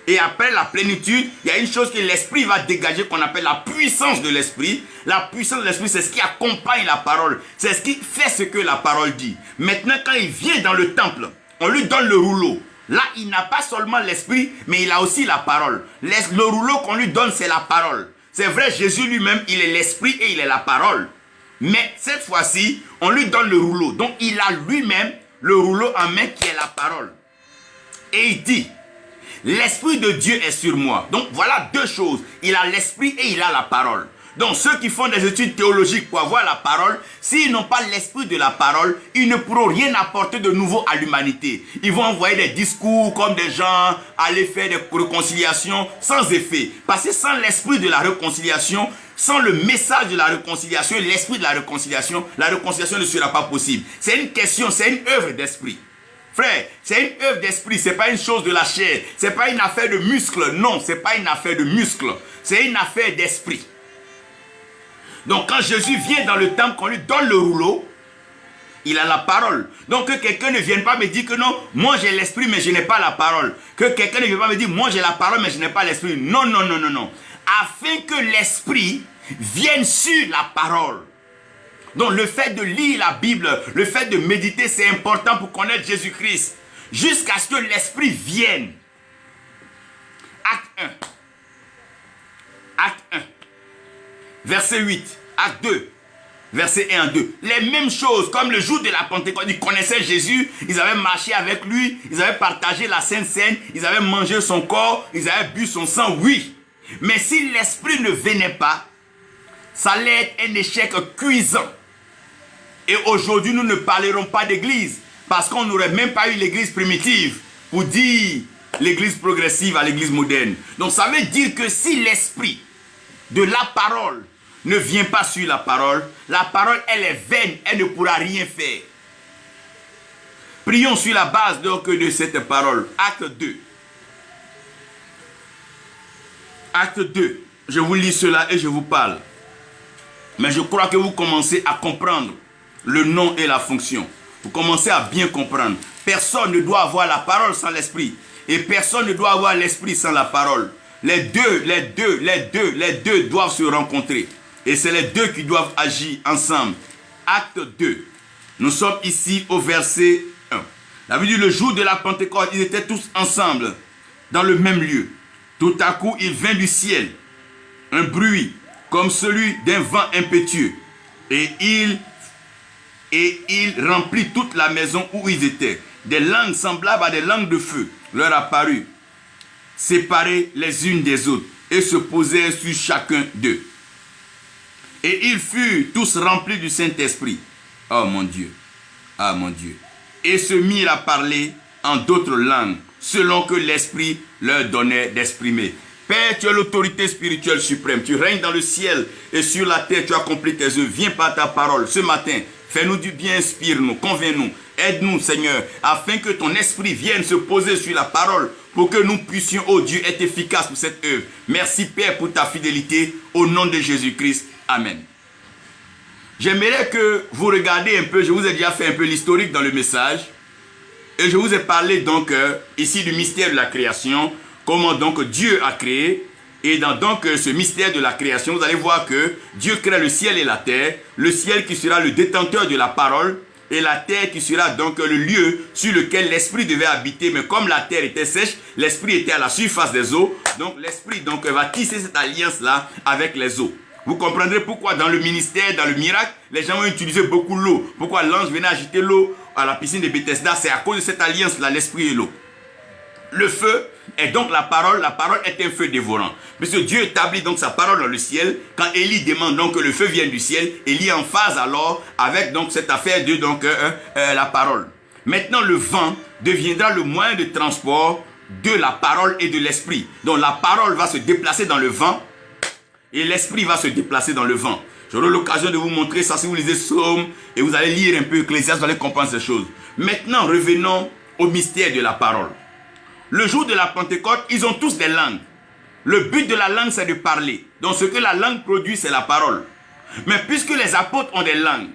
Et après la plénitude, il y a une chose que l'esprit va dégager qu'on appelle la puissance de l'esprit. La puissance de l'esprit, c'est ce qui accompagne la parole. C'est ce qui fait ce que la parole dit. Maintenant, quand il vient dans le temple, on lui donne le rouleau. Là, il n'a pas seulement l'esprit, mais il a aussi la parole. Le rouleau qu'on lui donne, c'est la parole. C'est vrai, Jésus lui-même, il est l'esprit et il est la parole. Mais cette fois-ci, on lui donne le rouleau. Donc, il a lui-même le rouleau en main qui est la parole. Et il dit, l'esprit de Dieu est sur moi. Donc, voilà deux choses. Il a l'esprit et il a la parole. Donc, ceux qui font des études théologiques pour avoir la parole, s'ils n'ont pas l'esprit de la parole, ils ne pourront rien apporter de nouveau à l'humanité. Ils vont envoyer des discours comme des gens, aller faire des réconciliations sans effet. Parce que sans l'esprit de la réconciliation, sans le message de la réconciliation et l'esprit de la réconciliation ne sera pas possible. C'est une question, c'est une œuvre d'esprit. Frère, c'est une œuvre d'esprit, ce n'est pas une chose de la chair. Ce n'est pas une affaire de muscle. Non, ce n'est pas une affaire de muscle. C'est une affaire d'esprit. Donc quand Jésus vient dans le temple, qu'on lui donne le rouleau, il a la parole. Donc que quelqu'un ne vienne pas me dire que non, moi j'ai l'esprit mais je n'ai pas la parole. Que quelqu'un ne vienne pas me dire moi j'ai la parole mais je n'ai pas l'esprit. Non, non, non, non, non. Afin que l'esprit vienne sur la parole. Donc le fait de lire la Bible, le fait de méditer, c'est important pour connaître Jésus-Christ. Jusqu'à ce que l'esprit vienne. Acte 1. Acte 1. Verset 8. Acte 2. Verset 1 à 2. Les mêmes choses, comme le jour de la Pentecôte, ils connaissaient Jésus, ils avaient marché avec lui, ils avaient partagé la Sainte Seine, ils avaient mangé son corps, ils avaient bu son sang, oui. Mais si l'esprit ne venait pas, ça allait être un échec cuisant. Et aujourd'hui, nous ne parlerons pas d'église, parce qu'on n'aurait même pas eu l'église primitive pour dire l'église progressive à l'église moderne. Donc ça veut dire que si l'esprit de la parole ne vient pas sur la parole, elle est vaine, elle ne pourra rien faire. Prions sur la base donc de cette parole. Acte 2. Acte 2. Je vous lis cela et je vous parle. Mais je crois que vous commencez à comprendre le nom et la fonction. Vous commencez à bien comprendre. Personne ne doit avoir la parole sans l'esprit. Et personne ne doit avoir l'esprit sans la parole. Les deux doivent se rencontrer. Et c'est les deux qui doivent agir ensemble. Acte 2. Nous sommes ici au verset 1. La Bible dit, le jour de la Pentecôte, ils étaient tous ensemble, dans le même lieu. Tout à coup, il vint du ciel un bruit, comme celui d'un vent impétueux. Et il remplit toute la maison où ils étaient. Des langues semblables à des langues de feu leur apparurent, séparées les unes des autres, et se posèrent sur chacun d'eux. Et ils furent tous remplis du Saint-Esprit. Oh mon Dieu, ah mon Dieu. Et se mirent à parler en d'autres langues, selon que l'Esprit leur donnait d'exprimer. Père, tu as l'autorité spirituelle suprême. Tu règnes dans le ciel et sur la terre, tu accomplis tes œuvres. Viens par ta parole ce matin. Fais-nous du bien, inspire-nous, convainc-nous. Aide-nous, Seigneur, afin que ton esprit vienne se poser sur la parole pour que nous puissions, oh Dieu, être efficaces pour cette œuvre. Merci, Père, pour ta fidélité. Au nom de Jésus-Christ. Amen. J'aimerais que vous regardiez un peu, je vous ai déjà fait un peu l'historique dans le message. Et je vous ai parlé donc ici du mystère de la création. Comment donc Dieu a créé. Et dans donc ce mystère de la création, vous allez voir que Dieu crée le ciel et la terre. Le ciel qui sera le détenteur de la parole. et la terre qui sera donc le lieu sur lequel l'Esprit devait habiter. Mais comme la terre était sèche, l'Esprit était à la surface des eaux. Donc l'Esprit va tisser cette alliance-là avec les eaux. Vous comprendrez pourquoi dans le ministère, dans le miracle, les gens ont utilisé beaucoup l'eau. Pourquoi l'ange venait agiter l'eau à la piscine de Bethesda. C'est à cause de cette alliance-là, l'Esprit et l'eau. Le feu est donc la parole est un feu dévorant. Puisque Dieu établit donc sa parole dans le ciel, quand Élie demande donc que le feu vienne du ciel, Élie est en phase alors avec donc cette affaire de la parole. Maintenant le vent deviendra le moyen de transport de la parole et de l'esprit. Donc la parole va se déplacer dans le vent et l'esprit va se déplacer dans le vent. J'aurai l'occasion de vous montrer ça si vous lisez Psaume et vous allez lire un peu Ecclésiaste, vous allez comprendre ces choses. Maintenant revenons au mystère de la parole. Le jour de la Pentecôte, ils ont tous des langues. Le but de la langue, c'est de parler. Donc ce que la langue produit, c'est la parole. Mais puisque les apôtres ont des langues,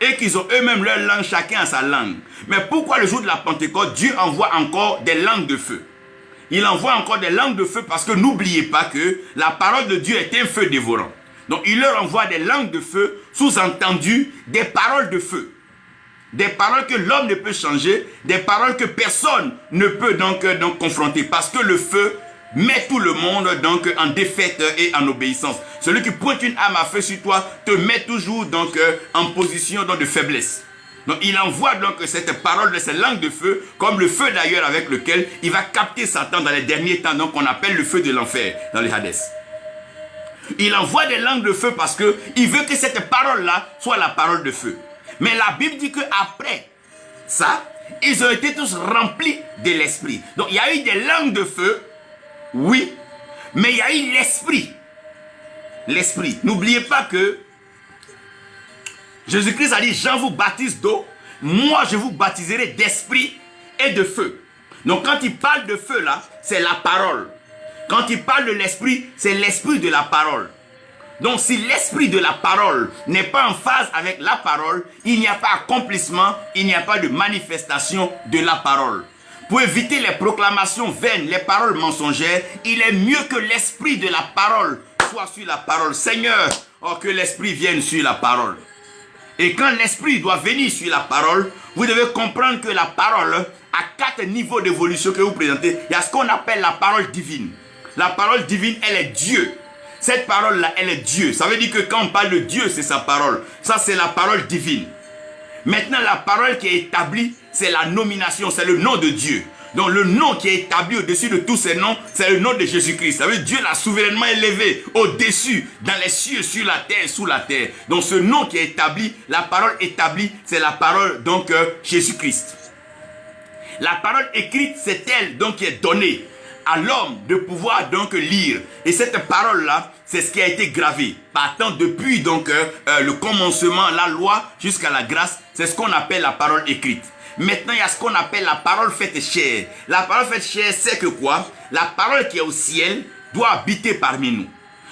et qu'ils ont eux-mêmes leur langue, chacun a sa langue. Mais pourquoi le jour de la Pentecôte, Dieu envoie encore des langues de feu? Il envoie encore des langues de feu parce que n'oubliez pas que la parole de Dieu est un feu dévorant. Donc il leur envoie des langues de feu, sous-entendu des paroles de feu. Des paroles que l'homme ne peut changer, des paroles que personne ne peut donc confronter. Parce que le feu met tout le monde donc en défaite et en obéissance. Celui qui pointe une arme à feu sur toi te met toujours donc en position donc, de faiblesse. Donc il envoie donc cette parole de cette langue de feu, comme le feu d'ailleurs avec lequel il va capter Satan dans les derniers temps, donc on appelle le feu de l'enfer dans les Hadès. Il envoie des langues de feu parce qu'il veut que cette parole-là soit la parole de feu. Mais la Bible dit qu'après ça, ils ont été tous remplis de l'esprit. Donc il y a eu des langues de feu, oui, mais il y a eu l'esprit. L'esprit. N'oubliez pas que Jésus-Christ a dit, Jean vous baptise d'eau, moi je vous baptiserai d'esprit et de feu. Donc quand il parle de feu là, c'est la parole. Quand il parle de l'esprit, c'est l'esprit de la parole. Donc si l'esprit de la parole n'est pas en phase avec la parole, il n'y a pas accomplissement, il n'y a pas de manifestation de la parole. Pour éviter les proclamations vaines, les paroles mensongères, il est mieux que l'esprit de la parole soit sur la parole. Seigneur, oh, que l'esprit vienne sur la parole. Et quand l'esprit doit venir sur la parole, vous devez comprendre que la parole a 4 niveaux d'évolution que vous présentez. Il y a ce qu'on appelle la parole divine. La parole divine, elle est Dieu. Cette parole-là, elle est Dieu. Ça veut dire que quand on parle de Dieu, c'est sa parole. Ça, c'est la parole divine. Maintenant, la parole qui est établie, c'est la nomination, c'est le nom de Dieu. Donc, le nom qui est établi au-dessus de tous ces noms, c'est le nom de Jésus-Christ. Ça veut dire Dieu l'a souverainement élevé au-dessus, dans les cieux, sur la terre, sous la terre. Donc, ce nom qui est établi, la parole établie, c'est la parole, donc, Jésus-Christ. La parole écrite, c'est elle, donc, qui est donnée à l'homme de pouvoir donc lire. Et cette parole-là, c'est ce qui a été gravé. Partant depuis donc le commencement, la loi, jusqu'à la grâce, c'est ce qu'on appelle la parole écrite. Maintenant, il y a ce qu'on appelle la parole faite chair. La parole faite chair, c'est que quoi? La parole qui est au ciel doit habiter parmi nous.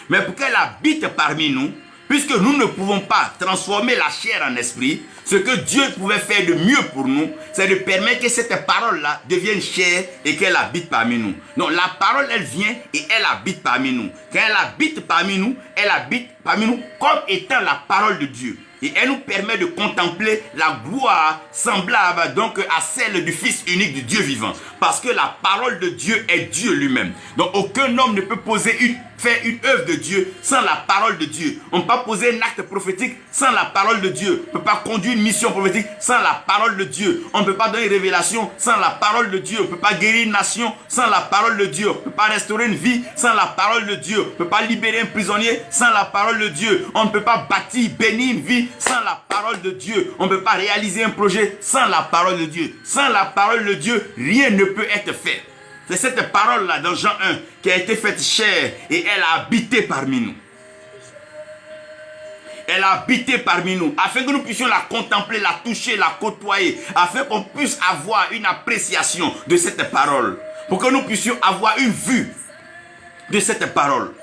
Mais pour qu'elle habite parmi nous, puisque nous ne pouvons pas transformer la chair en esprit, ce que Dieu pouvait faire de mieux pour nous, c'est de permettre que cette parole-là devienne chair et qu'elle habite parmi nous. Donc la parole, elle vient et elle habite parmi nous. Quand elle habite parmi nous comme étant la parole de Dieu. Et elle nous permet de contempler la gloire semblable donc à celle du Fils unique du Dieu vivant. Parce que la parole de Dieu est Dieu lui-même. Donc aucun homme ne peut faire une œuvre de Dieu sans la parole de Dieu. On ne peut pas poser un acte prophétique sans la parole de Dieu. On ne peut pas conduire une mission prophétique sans la parole de Dieu. On ne peut pas donner une révélation sans la parole de Dieu. On ne peut pas guérir une nation sans la parole de Dieu. On ne peut pas restaurer une vie sans la parole de Dieu. On ne peut pas libérer un prisonnier sans la parole de Dieu. On ne peut pas bâtir, bénir une vie sans la parole de Dieu. On ne peut pas réaliser un projet sans la parole de Dieu. Sans la parole de Dieu, rien ne peut être fait. C'est cette parole-là dans Jean 1 qui a été faite chair et elle a habité parmi nous. Elle a habité parmi nous afin que nous puissions la contempler, la toucher, la côtoyer, afin qu'on puisse avoir une appréciation de cette parole, pour que nous puissions avoir une vue de cette parole.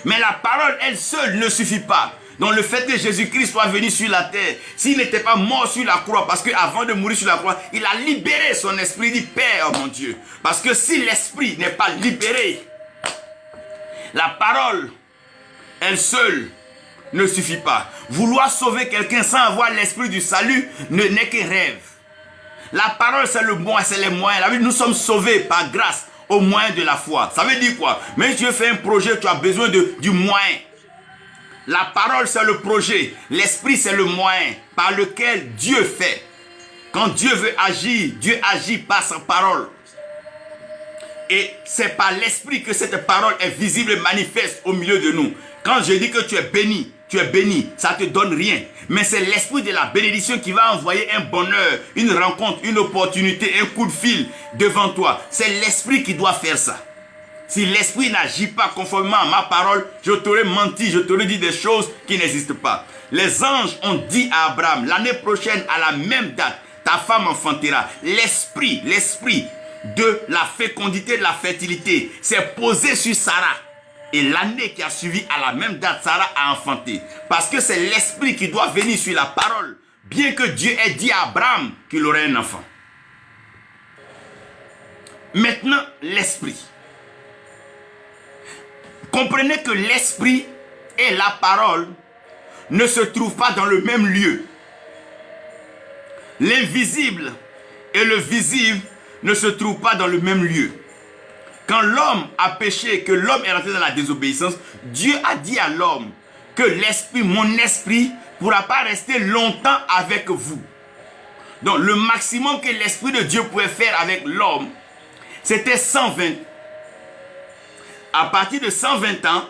Mais la parole, elle seule, ne suffit pas. Donc le fait que Jésus-Christ soit venu sur la terre, s'il n'était pas mort sur la croix, parce qu'avant de mourir sur la croix, il a libéré son esprit, il dit Père, mon Dieu. Parce que si l'esprit n'est pas libéré, la parole, elle seule, ne suffit pas. Vouloir sauver quelqu'un sans avoir l'esprit du salut n'est qu'un rêve. La parole, c'est le bon, c'est les moyens. La Bible, nous sommes sauvés par grâce au moyen de la foi. Ça veut dire quoi? Même si tu fais un projet, tu as besoin du moyen. La parole, c'est le projet. L'esprit, c'est le moyen par lequel Dieu fait. Quand Dieu veut agir, Dieu agit par sa parole. Et c'est par l'esprit que cette parole est visible et manifeste au milieu de nous. Quand je dis que tu es béni, ça ne te donne rien. Mais c'est l'esprit de la bénédiction qui va envoyer un bonheur, une rencontre, une opportunité, un coup de fil devant toi. C'est l'esprit qui doit faire ça. Si l'esprit n'agit pas conformément à ma parole, je t'aurais menti, je t'aurais dit des choses qui n'existent pas. Les anges ont dit à Abraham, l'année prochaine, à la même date, ta femme enfantera. L'esprit de la fécondité, de la fertilité s'est posé sur Sarah. Et l'année qui a suivi, à la même date, Sarah a enfanté. Parce que c'est l'esprit qui doit venir sur la parole. Bien que Dieu ait dit à Abraham qu'il aurait un enfant. Maintenant, l'esprit. Comprenez que l'esprit et la parole ne se trouvent pas dans le même lieu. L'invisible et le visible ne se trouvent pas dans le même lieu. Quand l'homme a péché, que l'homme est rentré dans la désobéissance, Dieu a dit à l'homme que l'esprit, mon esprit, ne pourra pas rester longtemps avec vous. Donc le maximum que l'esprit de Dieu pouvait faire avec l'homme, c'était 120. À partir de 120 ans,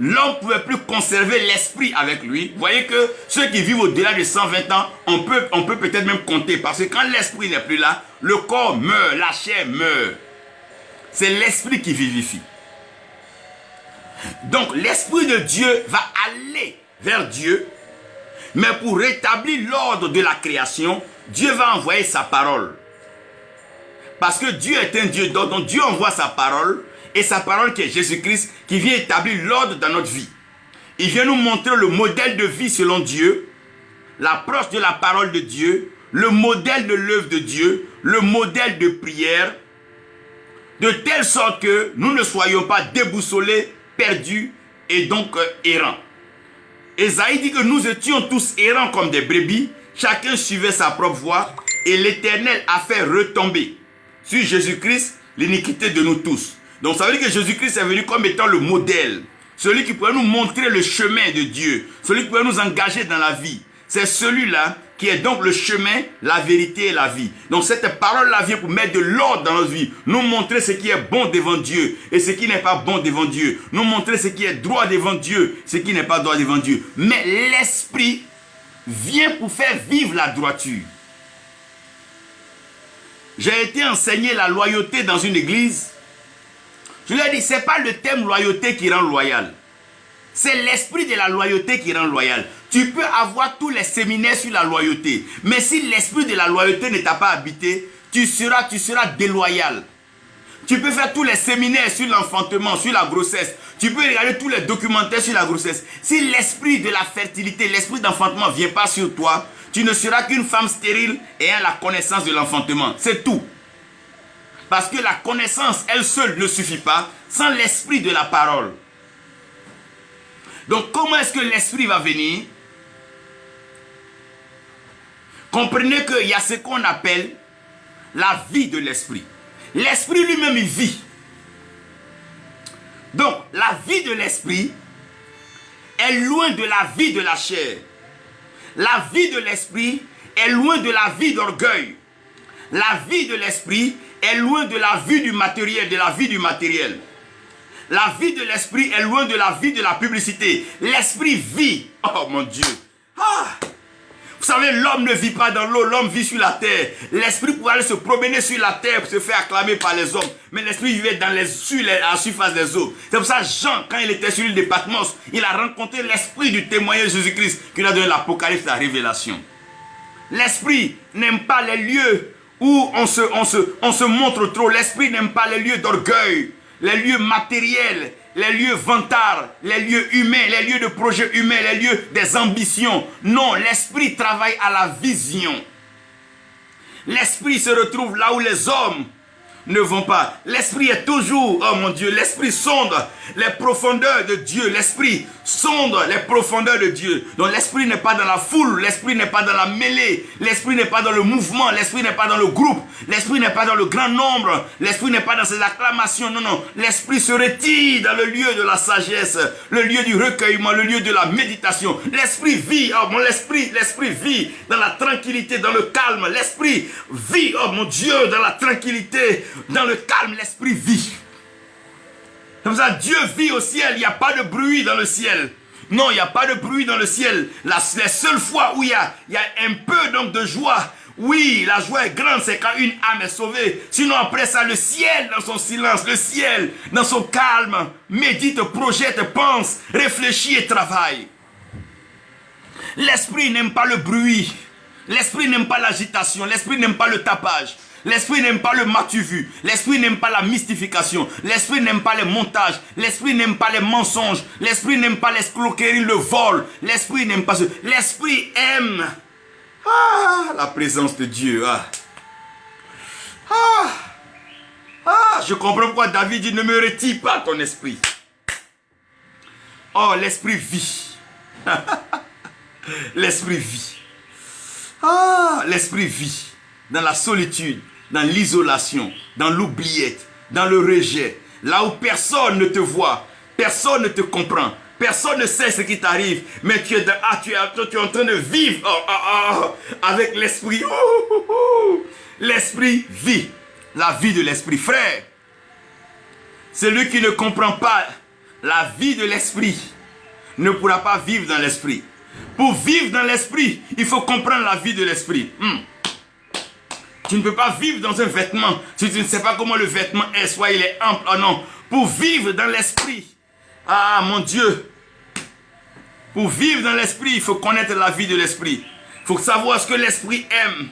l'homme ne pouvait plus conserver l'esprit avec lui. Vous voyez que ceux qui vivent au-delà de 120 ans, on peut peut-être même compter. Parce que quand l'esprit n'est plus là, le corps meurt, la chair meurt. C'est l'esprit qui vivifie. Donc l'esprit de Dieu va aller vers Dieu. Mais pour rétablir l'ordre de la création, Dieu va envoyer sa parole. Parce que Dieu est un Dieu d'ordre. Donc Dieu envoie sa parole. Et sa parole qui est Jésus-Christ, qui vient établir l'ordre dans notre vie. Il vient nous montrer le modèle de vie selon Dieu, l'approche de la parole de Dieu, le modèle de l'œuvre de Dieu, le modèle de prière, de telle sorte que nous ne soyons pas déboussolés, perdus et donc errants. Ésaïe dit que nous étions tous errants comme des brebis, chacun suivait sa propre voie et l'Éternel a fait retomber sur Jésus-Christ l'iniquité de nous tous. Donc ça veut dire que Jésus-Christ est venu comme étant le modèle. Celui qui pourrait nous montrer le chemin de Dieu. Celui qui pourrait nous engager dans la vie. C'est celui-là qui est donc le chemin, la vérité et la vie. Donc cette parole-là vient pour mettre de l'ordre dans notre vie. Nous montrer ce qui est bon devant Dieu et ce qui n'est pas bon devant Dieu. Nous montrer ce qui est droit devant Dieu, ce qui n'est pas droit devant Dieu. Mais l'esprit vient pour faire vivre la droiture. J'ai été enseigné la loyauté dans une église. Je lui ai dit, ce n'est pas le thème loyauté qui rend loyal. C'est l'esprit de la loyauté qui rend loyal. Tu peux avoir tous les séminaires sur la loyauté. Mais si l'esprit de la loyauté ne t'a pas habité, tu seras déloyal. Tu peux faire tous les séminaires sur l'enfantement, sur la grossesse. Tu peux regarder tous les documentaires sur la grossesse. Si l'esprit de la fertilité, l'esprit d'enfantement ne vient pas sur toi, tu ne seras qu'une femme stérile ayant la connaissance de l'enfantement. C'est tout. Parce que la connaissance, elle seule, ne suffit pas sans l'esprit de la parole. Donc, comment est-ce que l'esprit va venir? Comprenez qu'il y a ce qu'on appelle la vie de l'esprit. L'esprit lui-même, il vit. Donc, la vie de l'esprit est loin de la vie de la chair. La vie de l'esprit est loin de la vie d'orgueil. La vie de l'esprit est loin de la vie du matériel, La vie de l'esprit est loin de la vie de la publicité. L'esprit vit. Oh mon Dieu. Vous savez, l'homme ne vit pas dans l'eau, l'homme vit sur la terre. L'esprit pouvait aller se promener sur la terre pour se faire acclamer par les hommes. Mais l'esprit vivait à la surface des eaux. C'est pour ça que Jean, quand il était sur l'île de Patmos, il a rencontré l'esprit du témoignage de Jésus-Christ qui lui a donné l'Apocalypse, la révélation. L'esprit n'aime pas les lieux où on se montre trop. L'esprit n'aime pas les lieux d'orgueil, les lieux matériels, les lieux vantards, les lieux humains, les lieux de projets humains, les lieux des ambitions. Non, l'esprit travaille à la vision. L'esprit se retrouve là où les hommes ne vont pas. L'esprit est toujours, oh mon Dieu, l'esprit sonde les profondeurs de Dieu. L'esprit sonde les profondeurs de Dieu. Donc l'esprit n'est pas dans la foule, l'esprit n'est pas dans la mêlée, l'esprit n'est pas dans le mouvement, l'esprit n'est pas dans le groupe, l'esprit n'est pas dans le grand nombre, l'esprit n'est pas dans ses acclamations. Non, non, l'esprit se retire dans le lieu de la sagesse, le lieu du recueillement, le lieu de la méditation. L'esprit vit, oh mon l'esprit vit dans la tranquillité, dans le calme. L'esprit vit, oh mon Dieu, dans la tranquillité, dans le calme, l'esprit vit. Comme ça, Dieu vit au ciel, il n'y a pas de bruit dans le ciel. Non, il n'y a pas de bruit dans le ciel. Les seules fois où il y a un peu donc de joie, oui, la joie est grande, c'est quand une âme est sauvée. Sinon après ça, le ciel dans son silence, le ciel dans son calme, médite, projette, pense, réfléchit et travaille. L'esprit n'aime pas le bruit. L'esprit n'aime pas l'agitation. L'esprit n'aime pas le tapage. L'esprit n'aime pas le matu-vu. L'esprit n'aime pas la mystification. L'esprit n'aime pas les montages. L'esprit n'aime pas les mensonges. L'esprit n'aime pas l'escroquerie, le vol. L'esprit n'aime pas ce. L'esprit aime la présence de Dieu. Je comprends pourquoi David dit ne me retire pas ton esprit. Oh, l'esprit vit. L'esprit vit. L'esprit vit dans la solitude, dans l'isolation, dans l'oubliette, dans le rejet, là où personne ne te voit, personne ne te comprend, personne ne sait ce qui t'arrive, mais tu es en train de vivre avec l'esprit. L'esprit vit, la vie de l'esprit. Frère, celui qui ne comprend pas la vie de l'esprit ne pourra pas vivre dans l'esprit. Pour vivre dans l'esprit, il faut comprendre la vie de l'esprit. Tu ne peux pas vivre dans un vêtement si tu ne sais pas comment le vêtement est, soit il est ample ou non. Pour vivre dans l'esprit, mon Dieu, pour vivre dans l'esprit, il faut connaître la vie de l'esprit. Il faut savoir ce que l'esprit aime.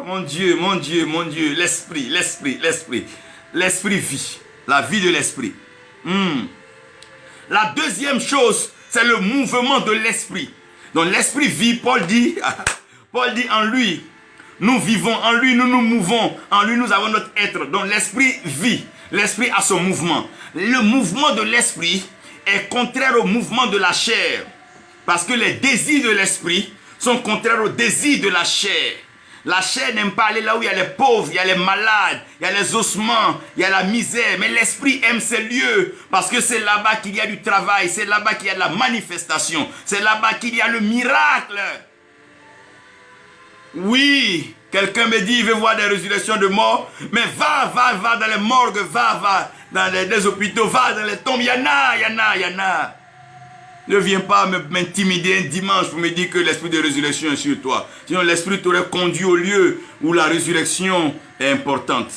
Mon Dieu, mon Dieu, mon Dieu, l'esprit, l'esprit, l'esprit. L'esprit vit, la vie de l'esprit. La deuxième chose, c'est le mouvement de l'esprit. Donc l'esprit vit, Paul dit en lui, nous vivons, en lui nous nous mouvons, en lui nous avons notre être. Donc l'esprit vit, l'esprit a son mouvement. Le mouvement de l'esprit est contraire au mouvement de la chair. Parce que les désirs de l'esprit sont contraires aux désirs de la chair. La chair n'aime pas aller là où il y a les pauvres, il y a les malades, il y a les ossements, il y a la misère. Mais l'esprit aime ces lieux parce que c'est là-bas qu'il y a du travail, c'est là-bas qu'il y a de la manifestation, c'est là-bas qu'il y a le miracle. Oui, quelqu'un me dit, il veut voir des résurrections de morts, mais va dans les morgues, va dans les hôpitaux, va dans les tombes, il y en a. Ne viens pas m'intimider un dimanche pour me dire que l'esprit de résurrection est sur toi. Sinon l'esprit t'aurait conduit au lieu où la résurrection est importante.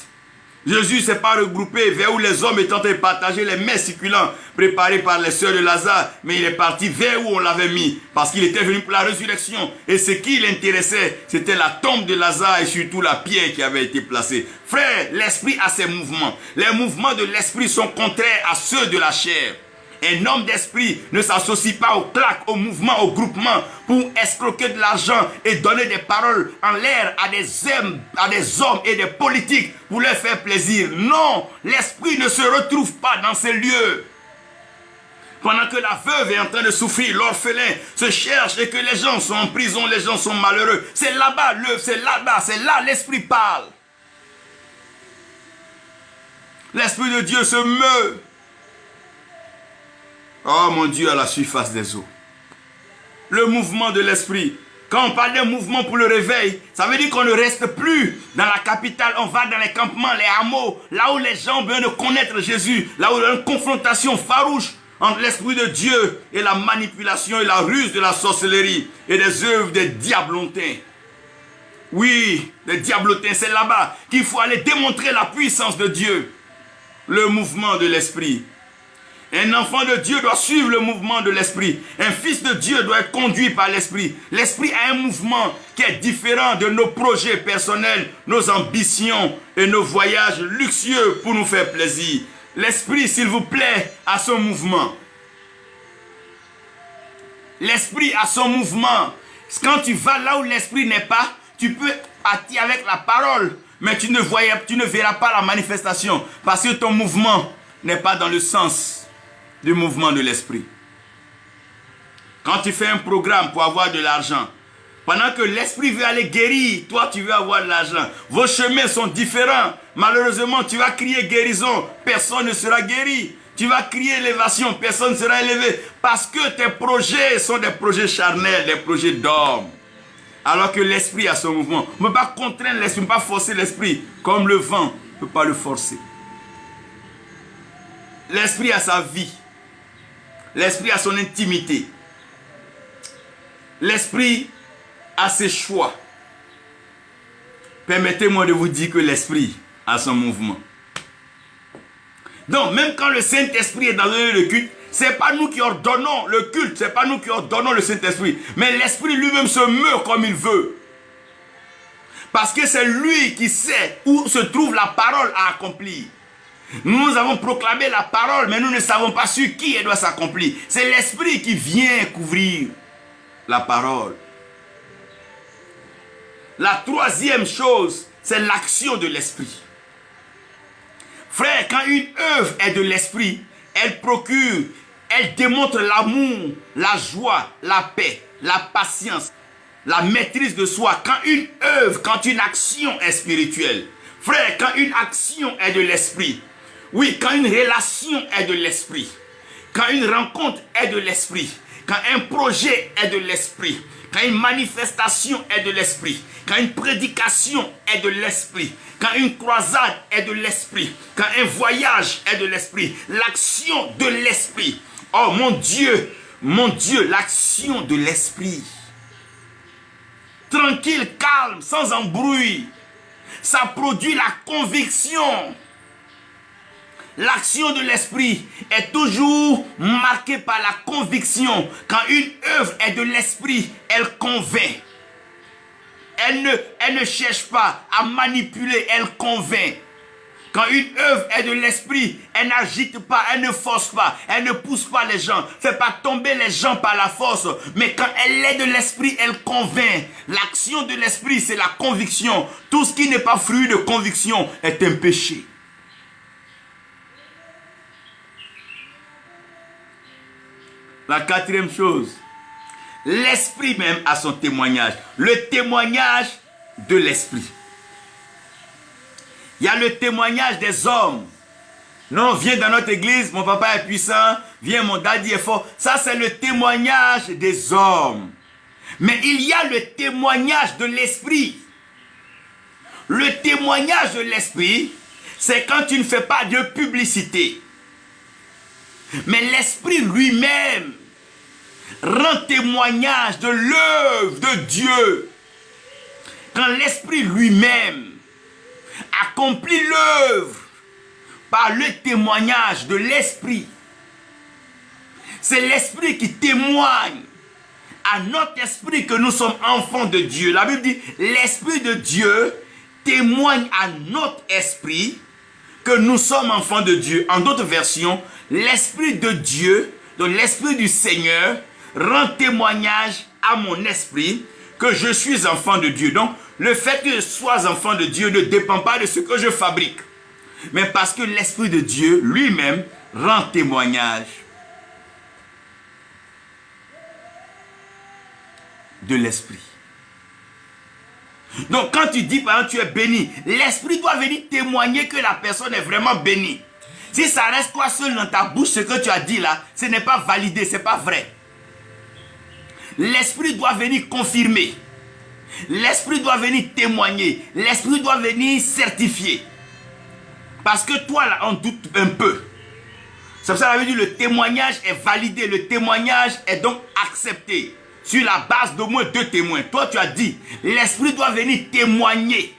Jésus ne s'est pas regroupé vers où les hommes étaient en train de partager les mets succulents préparés par les sœurs de Lazare, mais il est parti vers où on l'avait mis, parce qu'il était venu pour la résurrection. Et ce qui l'intéressait, c'était la tombe de Lazare et surtout la pierre qui avait été placée. Frère, l'esprit a ses mouvements. Les mouvements de l'esprit sont contraires à ceux de la chair. Un homme d'esprit ne s'associe pas au claque, au mouvement, au groupement pour escroquer de l'argent et donner des paroles en l'air à des hommes et des politiques pour leur faire plaisir. Non, l'esprit ne se retrouve pas dans ces lieux. Pendant que la veuve est en train de souffrir, l'orphelin se cherche et que les gens sont en prison, les gens sont malheureux. C'est là-bas, c'est là l'esprit parle. L'esprit de Dieu se meut. Oh mon Dieu, à la surface des eaux. Le mouvement de l'esprit. Quand on parle d'un mouvement pour le réveil, ça veut dire qu'on ne reste plus dans la capitale. On va dans les campements, les hameaux, là où les gens ont besoin de connaître Jésus, là où il y a une confrontation farouche entre l'esprit de Dieu et la manipulation et la ruse de la sorcellerie et des œuvres des diablotins. Oui, les diablotins, c'est là-bas qu'il faut aller démontrer la puissance de Dieu. Le mouvement de l'esprit. Un enfant de Dieu doit suivre le mouvement de l'esprit. Un fils de Dieu doit être conduit par l'esprit. L'esprit a un mouvement qui est différent de nos projets personnels, nos ambitions et nos voyages luxueux pour nous faire plaisir. L'esprit, s'il vous plaît, a son mouvement. L'esprit a son mouvement. Quand tu vas là où l'esprit n'est pas, tu peux partir avec la parole, mais tu ne verras pas la manifestation parce que ton mouvement n'est pas dans le sens du mouvement de l'esprit. Quand tu fais un programme pour avoir de l'argent, pendant que l'esprit veut aller guérir, toi tu veux avoir de l'argent. Vos chemins sont différents. Malheureusement, tu vas crier guérison, personne ne sera guéri. Tu vas crier élévation, personne ne sera élevé. Parce que tes projets sont des projets charnels, des projets d'hommes. Alors que l'esprit a son mouvement. On ne peut pas contraindre l'esprit, on ne peut pas forcer l'esprit. Comme le vent, on ne peut pas le forcer. L'esprit a sa vie. L'esprit a son intimité. L'esprit a ses choix. Permettez-moi de vous dire que l'esprit a son mouvement. Donc, même quand le Saint-Esprit est dans un lieu de culte, ce n'est pas nous qui ordonnons le culte, ce n'est pas nous qui ordonnons le Saint-Esprit, mais l'Esprit lui-même se meurt comme il veut. Parce que c'est lui qui sait où se trouve la parole à accomplir. Nous avons proclamé la parole, mais nous ne savons pas sur qui elle doit s'accomplir. C'est l'Esprit qui vient couvrir la parole. La troisième chose, c'est l'action de l'Esprit. Frère, quand une œuvre est de l'Esprit, elle procure, elle démontre l'amour, la joie, la paix, la patience, la maîtrise de soi. Quand une œuvre, quand une action est spirituelle. Frère, quand une action est de l'Esprit, oui, quand une relation est de l'Esprit, quand une rencontre est de l'Esprit, quand un projet est de l'Esprit, quand une manifestation est de l'Esprit, quand une prédication est de l'Esprit, quand une croisade est de l'Esprit, quand un voyage est de l'Esprit, l'action de l'Esprit. Oh mon Dieu, l'action de l'Esprit. Tranquille, calme, sans embrouille. Ça produit la conviction. L'action de l'esprit est toujours marquée par la conviction. Quand une œuvre est de l'esprit, elle convainc. Elle ne cherche pas à manipuler, elle convainc. Quand une œuvre est de l'esprit, elle n'agite pas, elle ne force pas, elle ne pousse pas les gens, ne fait pas tomber les gens par la force. Mais quand elle est de l'esprit, elle convainc. L'action de l'esprit, c'est la conviction. Tout ce qui n'est pas fruit de conviction est un péché. La quatrième chose, l'esprit même a son témoignage. Le témoignage de l'esprit. Il y a le témoignage des hommes. Non, viens dans notre église, mon papa est puissant, viens, mon daddy est fort. Ça, c'est le témoignage des hommes. Mais il y a le témoignage de l'esprit. Le témoignage de l'esprit, c'est quand tu ne fais pas de publicité. Mais l'esprit lui-même rend témoignage de l'œuvre de Dieu. Quand l'esprit lui-même accomplit l'œuvre par le témoignage de l'esprit, c'est l'esprit qui témoigne à notre esprit que nous sommes enfants de Dieu. La Bible dit, l'esprit de Dieu témoigne à notre esprit que nous sommes enfants de Dieu. En d'autres versions, l'esprit de Dieu, donc l'esprit du Seigneur, rend témoignage à mon esprit que je suis enfant de Dieu. Donc, le fait que je sois enfant de Dieu ne dépend pas de ce que je fabrique, mais parce que l'esprit de Dieu lui-même rend témoignage de l'esprit. Donc, quand tu dis, par exemple, tu es béni, l'esprit doit venir témoigner que la personne est vraiment bénie. Si ça reste toi seul dans ta bouche, ce que tu as dit là, ce n'est pas validé, ce n'est pas vrai. L'esprit doit venir confirmer. L'esprit doit venir témoigner. L'esprit doit venir certifier. Parce que toi là, on doute un peu. C'est pour ça que la Bible dit le témoignage est validé. Le témoignage est donc accepté sur la base d'au moins 2 témoins. Toi tu as dit, l'esprit doit venir témoigner.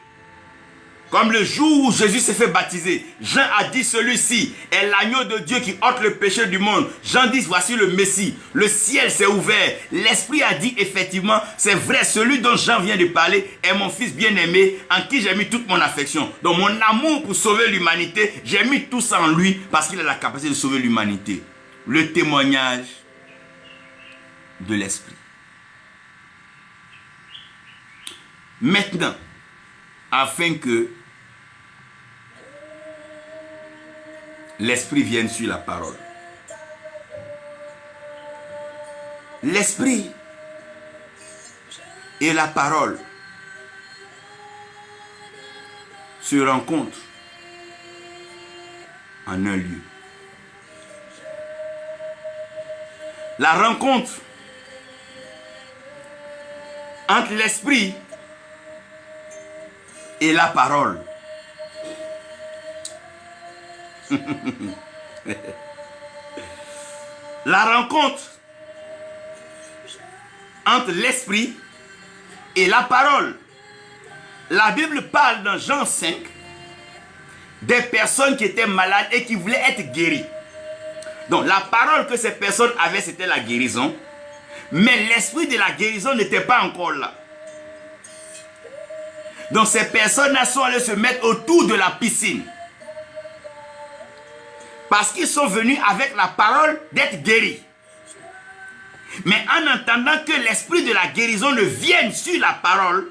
Comme le jour où Jésus s'est fait baptiser, Jean a dit celui-ci est l'agneau de Dieu qui ôte le péché du monde. Jean dit voici le Messie. Le ciel s'est ouvert. L'Esprit a dit effectivement c'est vrai, celui dont Jean vient de parler est mon fils bien-aimé en qui j'ai mis toute mon affection. Donc mon amour pour sauver l'humanité, j'ai mis tout ça en lui parce qu'il a la capacité de sauver l'humanité. Le témoignage de l'Esprit. Maintenant, afin que l'esprit vienne sur la parole. l'esprit et la parole se rencontrent en un lieu. La rencontre entre l'esprit et la parole. La rencontre entre l'esprit et la parole. La Bible parle dans Jean 5 des personnes qui étaient malades et qui voulaient être guéries. Donc la parole que ces personnes avaient, c'était la guérison. Mais l'esprit de la guérison n'était pas encore là. Donc ces personnes-là sont allées se mettre autour de la piscine. Parce qu'ils sont venus avec la parole d'être guéris. Mais en entendant que l'esprit de la guérison ne vienne sur la parole,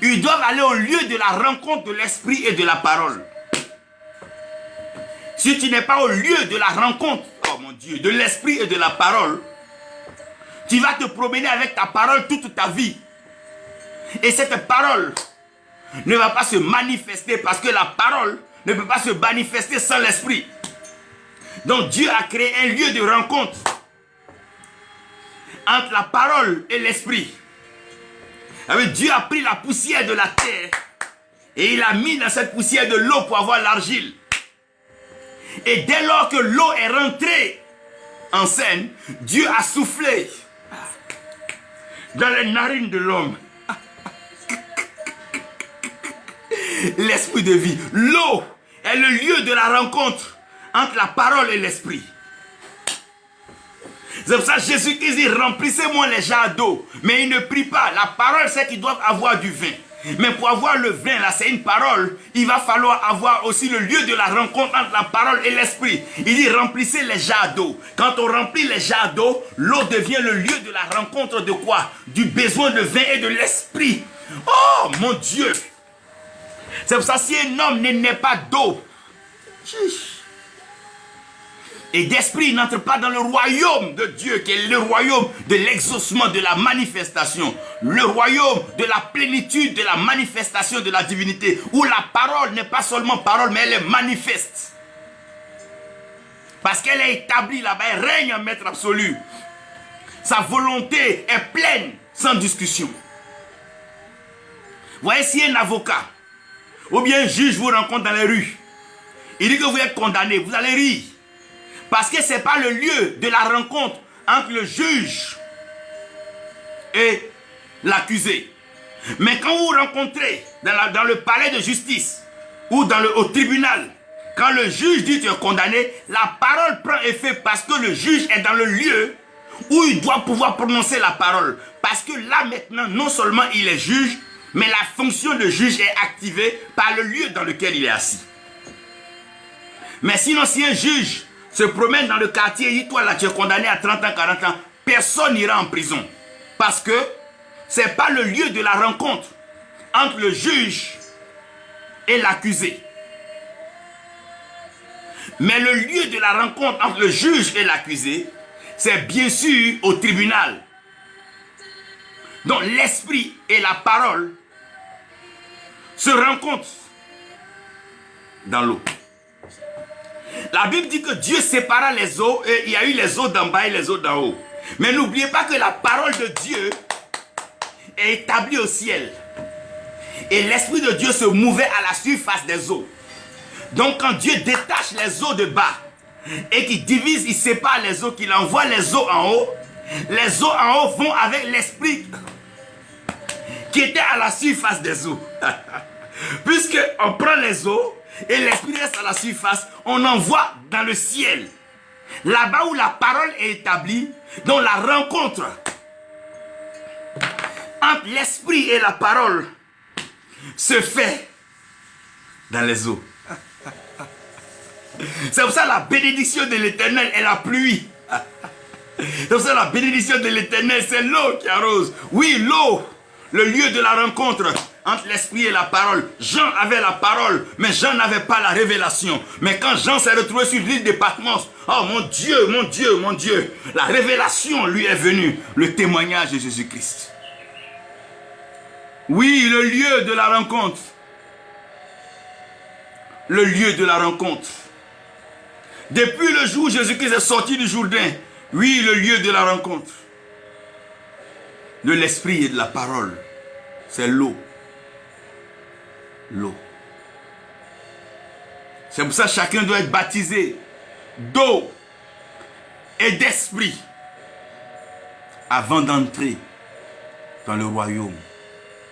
ils doivent aller au lieu de la rencontre de l'esprit et de la parole. Si tu n'es pas au lieu de la rencontre, oh mon Dieu, de l'esprit et de la parole, tu vas te promener avec ta parole toute ta vie. Et cette parole ne va pas se manifester parce que la parole ne peut pas se manifester sans l'esprit. Donc Dieu a créé un lieu de rencontre entre la parole et l'esprit. Dieu a pris la poussière de la terre et il a mis dans cette poussière de l'eau pour avoir l'argile. Et dès lors que l'eau est rentrée en scène, Dieu a soufflé dans les narines de l'homme l'esprit de vie. L'eau est le lieu de la rencontre entre la parole et l'esprit. C'est pour ça que Jésus-Christ dit, remplissez-moi les jarres d'eau. Mais il ne prie pas. La parole, c'est qu'ils doivent avoir du vin. Mais pour avoir le vin, là, c'est une parole. Il va falloir avoir aussi le lieu de la rencontre entre la parole et l'esprit. Il dit, remplissez les jarres d'eau. Quand on remplit les jarres d'eau, l'eau devient le lieu de la rencontre de quoi? Du besoin de vin et de l'esprit. Oh, mon Dieu! C'est pour ça, si un homme n'est pas d'eau et d'esprit, il n'entre pas dans le royaume de Dieu, qui est le royaume de l'exaucement, de la manifestation, le royaume de la plénitude, de la manifestation de la divinité, où la parole n'est pas seulement parole, mais elle est manifeste. Parce qu'elle est établie là-bas, elle règne en maître absolu. Sa volonté est pleine, sans discussion. Vous voyez, si un avocat ou bien un juge vous rencontre dans les rues, il dit que vous êtes condamné, vous allez rire. Parce que ce n'est pas le lieu de la rencontre entre le juge et l'accusé. Mais quand vous vous rencontrez dans le palais de justice ou au tribunal, quand le juge dit que tu es condamné, la parole prend effet parce que le juge est dans le lieu où il doit pouvoir prononcer la parole. Parce que là maintenant, non seulement il est juge, mais la fonction de juge est activée par le lieu dans lequel il est assis. Mais sinon, si un juge se promène dans le quartier et dit, toi là tu es condamné à 30 ans, 40 ans, personne n'ira en prison. Parce que ce n'est pas le lieu de la rencontre entre le juge et l'accusé. Mais le lieu de la rencontre entre le juge et l'accusé, c'est bien sûr au tribunal. Donc l'esprit et la parole se rencontrent dans l'eau. La Bible dit que Dieu sépara les eaux et il y a eu les eaux d'en bas et les eaux d'en haut. Mais n'oubliez pas que la parole de Dieu est établie au ciel. Et l'Esprit de Dieu se mouvait à la surface des eaux. Donc quand Dieu détache les eaux de bas et qu'il divise, il sépare les eaux, qu'il envoie les eaux en haut, les eaux en haut vont avec l'Esprit qui était à la surface des eaux. Puisque on prend les eaux et l'esprit reste à la surface, on envoie dans le ciel. Là-bas où la parole est établie, donc la rencontre entre l'esprit et la parole se fait dans les eaux. C'est pour ça la bénédiction de l'Éternel est la pluie. C'est pour ça la bénédiction de l'Éternel, c'est l'eau qui arrose. Oui, l'eau, le lieu de la rencontre entre l'esprit et la parole. Jean avait la parole, mais Jean n'avait pas la révélation. Mais quand Jean s'est retrouvé sur l'île de Patmos, oh mon Dieu, mon Dieu, mon Dieu, la révélation lui est venue, le témoignage de Jésus-Christ. Oui, le lieu de la rencontre. Le lieu de la rencontre. Depuis le jour où Jésus-Christ est sorti du Jourdain, oui, le lieu de la rencontre. De l'esprit et de la parole, c'est l'eau. L'eau. C'est pour ça que chacun doit être baptisé d'eau et d'esprit avant d'entrer dans le royaume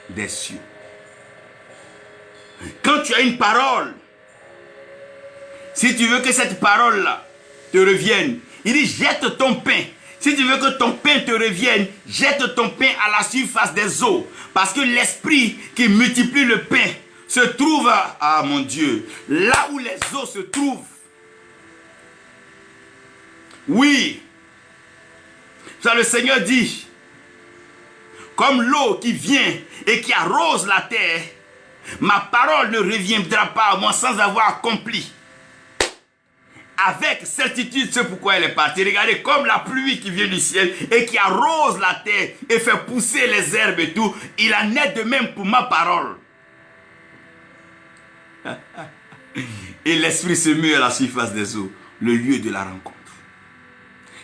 des cieux. Quand tu as une parole, si tu veux que cette parole-là te revienne, il dit jette ton pain. Si tu veux que ton pain te revienne, jette ton pain à la surface des eaux. Parce que l'esprit qui multiplie le pain se trouve, ah mon Dieu, là où les eaux se trouvent. Oui. Ça le Seigneur dit, comme l'eau qui vient et qui arrose la terre, ma parole ne reviendra pas à moi sans avoir accompli. Avec certitude, c'est pourquoi elle est partie. Regardez, comme la pluie qui vient du ciel et qui arrose la terre et fait pousser les herbes et tout, il en est de même pour ma parole. Et l'esprit se mue à la surface des eaux, le lieu de la rencontre.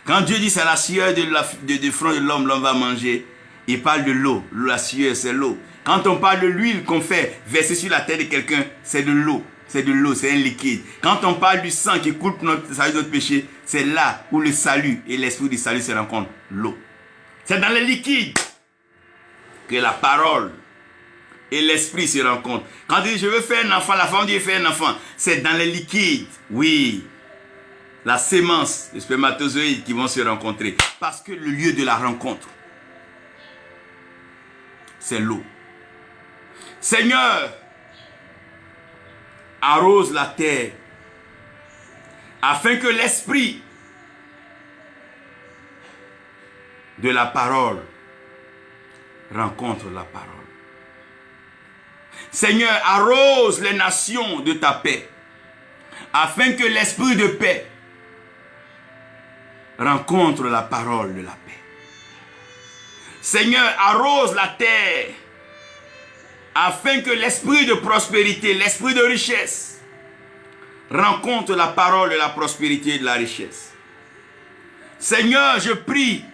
Quand Dieu dit c'est la sueur du front de l'homme, l'homme va manger, il parle de l'eau. La sueur, c'est l'eau. Quand on parle de l'huile qu'on fait verser sur la tête de quelqu'un, c'est de l'eau. C'est de l'eau, c'est un liquide. Quand on parle du sang qui coule pour notre salut, notre péché, c'est là où le salut et l'esprit du salut se rencontrent. L'eau. C'est dans le liquide que la parole et l'esprit se rencontrent. Quand il dit je veux faire un enfant, la femme dit faire un enfant. C'est dans le liquide. Oui. La sémence, les spermatozoïdes qui vont se rencontrer. Parce que le lieu de la rencontre, c'est l'eau. Seigneur, arrose la terre afin que l'esprit de la parole rencontre la parole. Seigneur, arrose les nations de ta paix afin que l'esprit de paix rencontre la parole de la paix. Seigneur, arrose la terre afin que l'esprit de prospérité, l'esprit de richesse rencontre la parole de la prospérité et de la richesse. Seigneur, je prie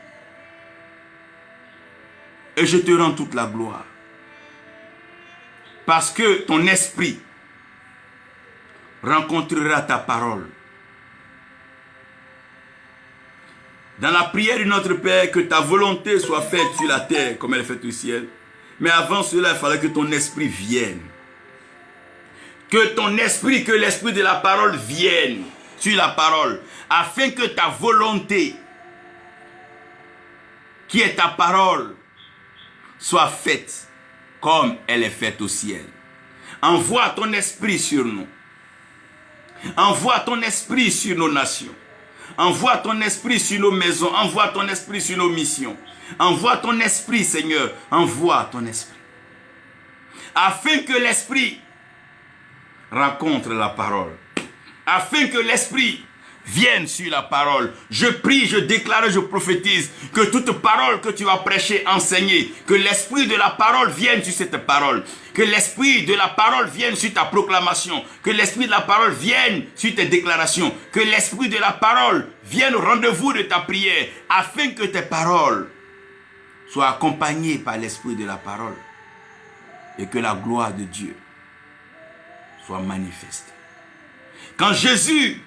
et je te rends toute la gloire. Parce que ton esprit rencontrera ta parole. Dans la prière de notre Père, que ta volonté soit faite sur la terre comme elle est faite au ciel. Mais avant cela, il fallait que ton esprit vienne. Que ton esprit, que l'esprit de la parole vienne sur la parole. Afin que ta volonté, qui est ta parole, soit faite comme elle est faite au ciel. Envoie ton esprit sur nous. Envoie ton esprit sur nos nations. Envoie ton esprit sur nos maisons. Envoie ton esprit sur nos missions. Envoie ton esprit, Seigneur. Envoie ton esprit. Afin que l'esprit rencontre la parole. Afin que l'esprit vienne sur la parole. Je prie, je déclare, je prophétise que toute parole que tu vas prêcher, enseigner, que l'esprit de la parole vienne sur cette parole. Que l'esprit de la parole vienne sur ta proclamation. Que l'esprit de la parole vienne sur tes déclarations. Que l'esprit de la parole vienne au rendez-vous de ta prière. Afin que tes paroles soient accompagnées par l'esprit de la parole. Et que la gloire de Dieu soit manifestée. Quand Jésus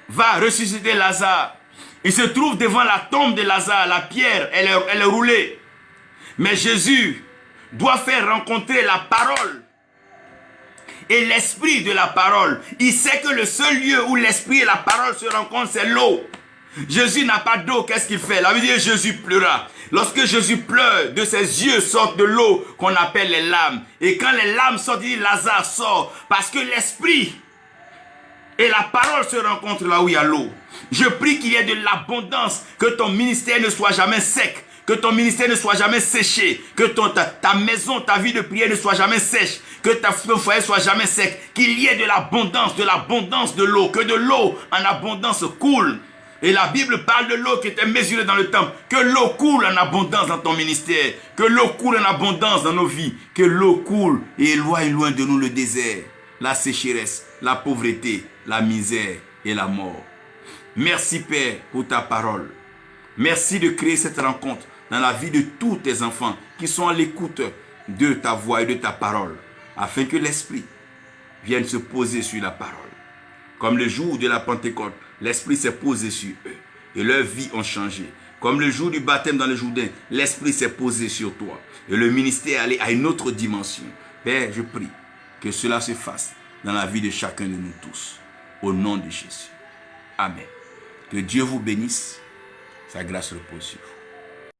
va ressusciter Lazare, il se trouve devant la tombe de Lazare. La pierre, elle est roulée. Mais Jésus doit faire rencontrer la parole et l'esprit de la parole. Il sait que le seul lieu où l'esprit et la parole se rencontrent, c'est l'eau. Jésus n'a pas d'eau, qu'est-ce qu'il fait? La Bible dit Jésus pleura. Lorsque Jésus pleure, de ses yeux sortent de l'eau qu'on appelle les larmes. Et quand les larmes sortent, il dit Lazare sort. Parce que l'esprit et la parole se rencontrent là où il y a l'eau. Je prie qu'il y ait de l'abondance, que ton ministère ne soit jamais sec, Que ton ministère ne soit jamais séché. Que ta maison, ta vie de prière ne soit jamais sèche. Que ton foyer ne soit jamais sec. Qu'il y ait de l'abondance de l'eau. Que de l'eau en abondance coule. Et la Bible parle de l'eau qui était mesurée dans le temple. Que l'eau coule en abondance dans ton ministère. Que l'eau coule en abondance dans nos vies. Que l'eau coule et éloigne loin de nous le désert, la sécheresse, la pauvreté, la misère et la mort. Merci Père pour ta parole. Merci de créer cette rencontre dans la vie de tous tes enfants qui sont à l'écoute de ta voix et de ta parole, afin que l'Esprit vienne se poser sur la parole. Comme le jour de la Pentecôte, l'Esprit s'est posé sur eux et leurs vies ont changé. Comme le jour du baptême dans le Jourdain, l'Esprit s'est posé sur toi et le ministère est allé à une autre dimension. Père, je prie que cela se fasse dans la vie de chacun de nous tous. Au nom de Jésus. Amen. Que Dieu vous bénisse. Sa grâce repose sur vous.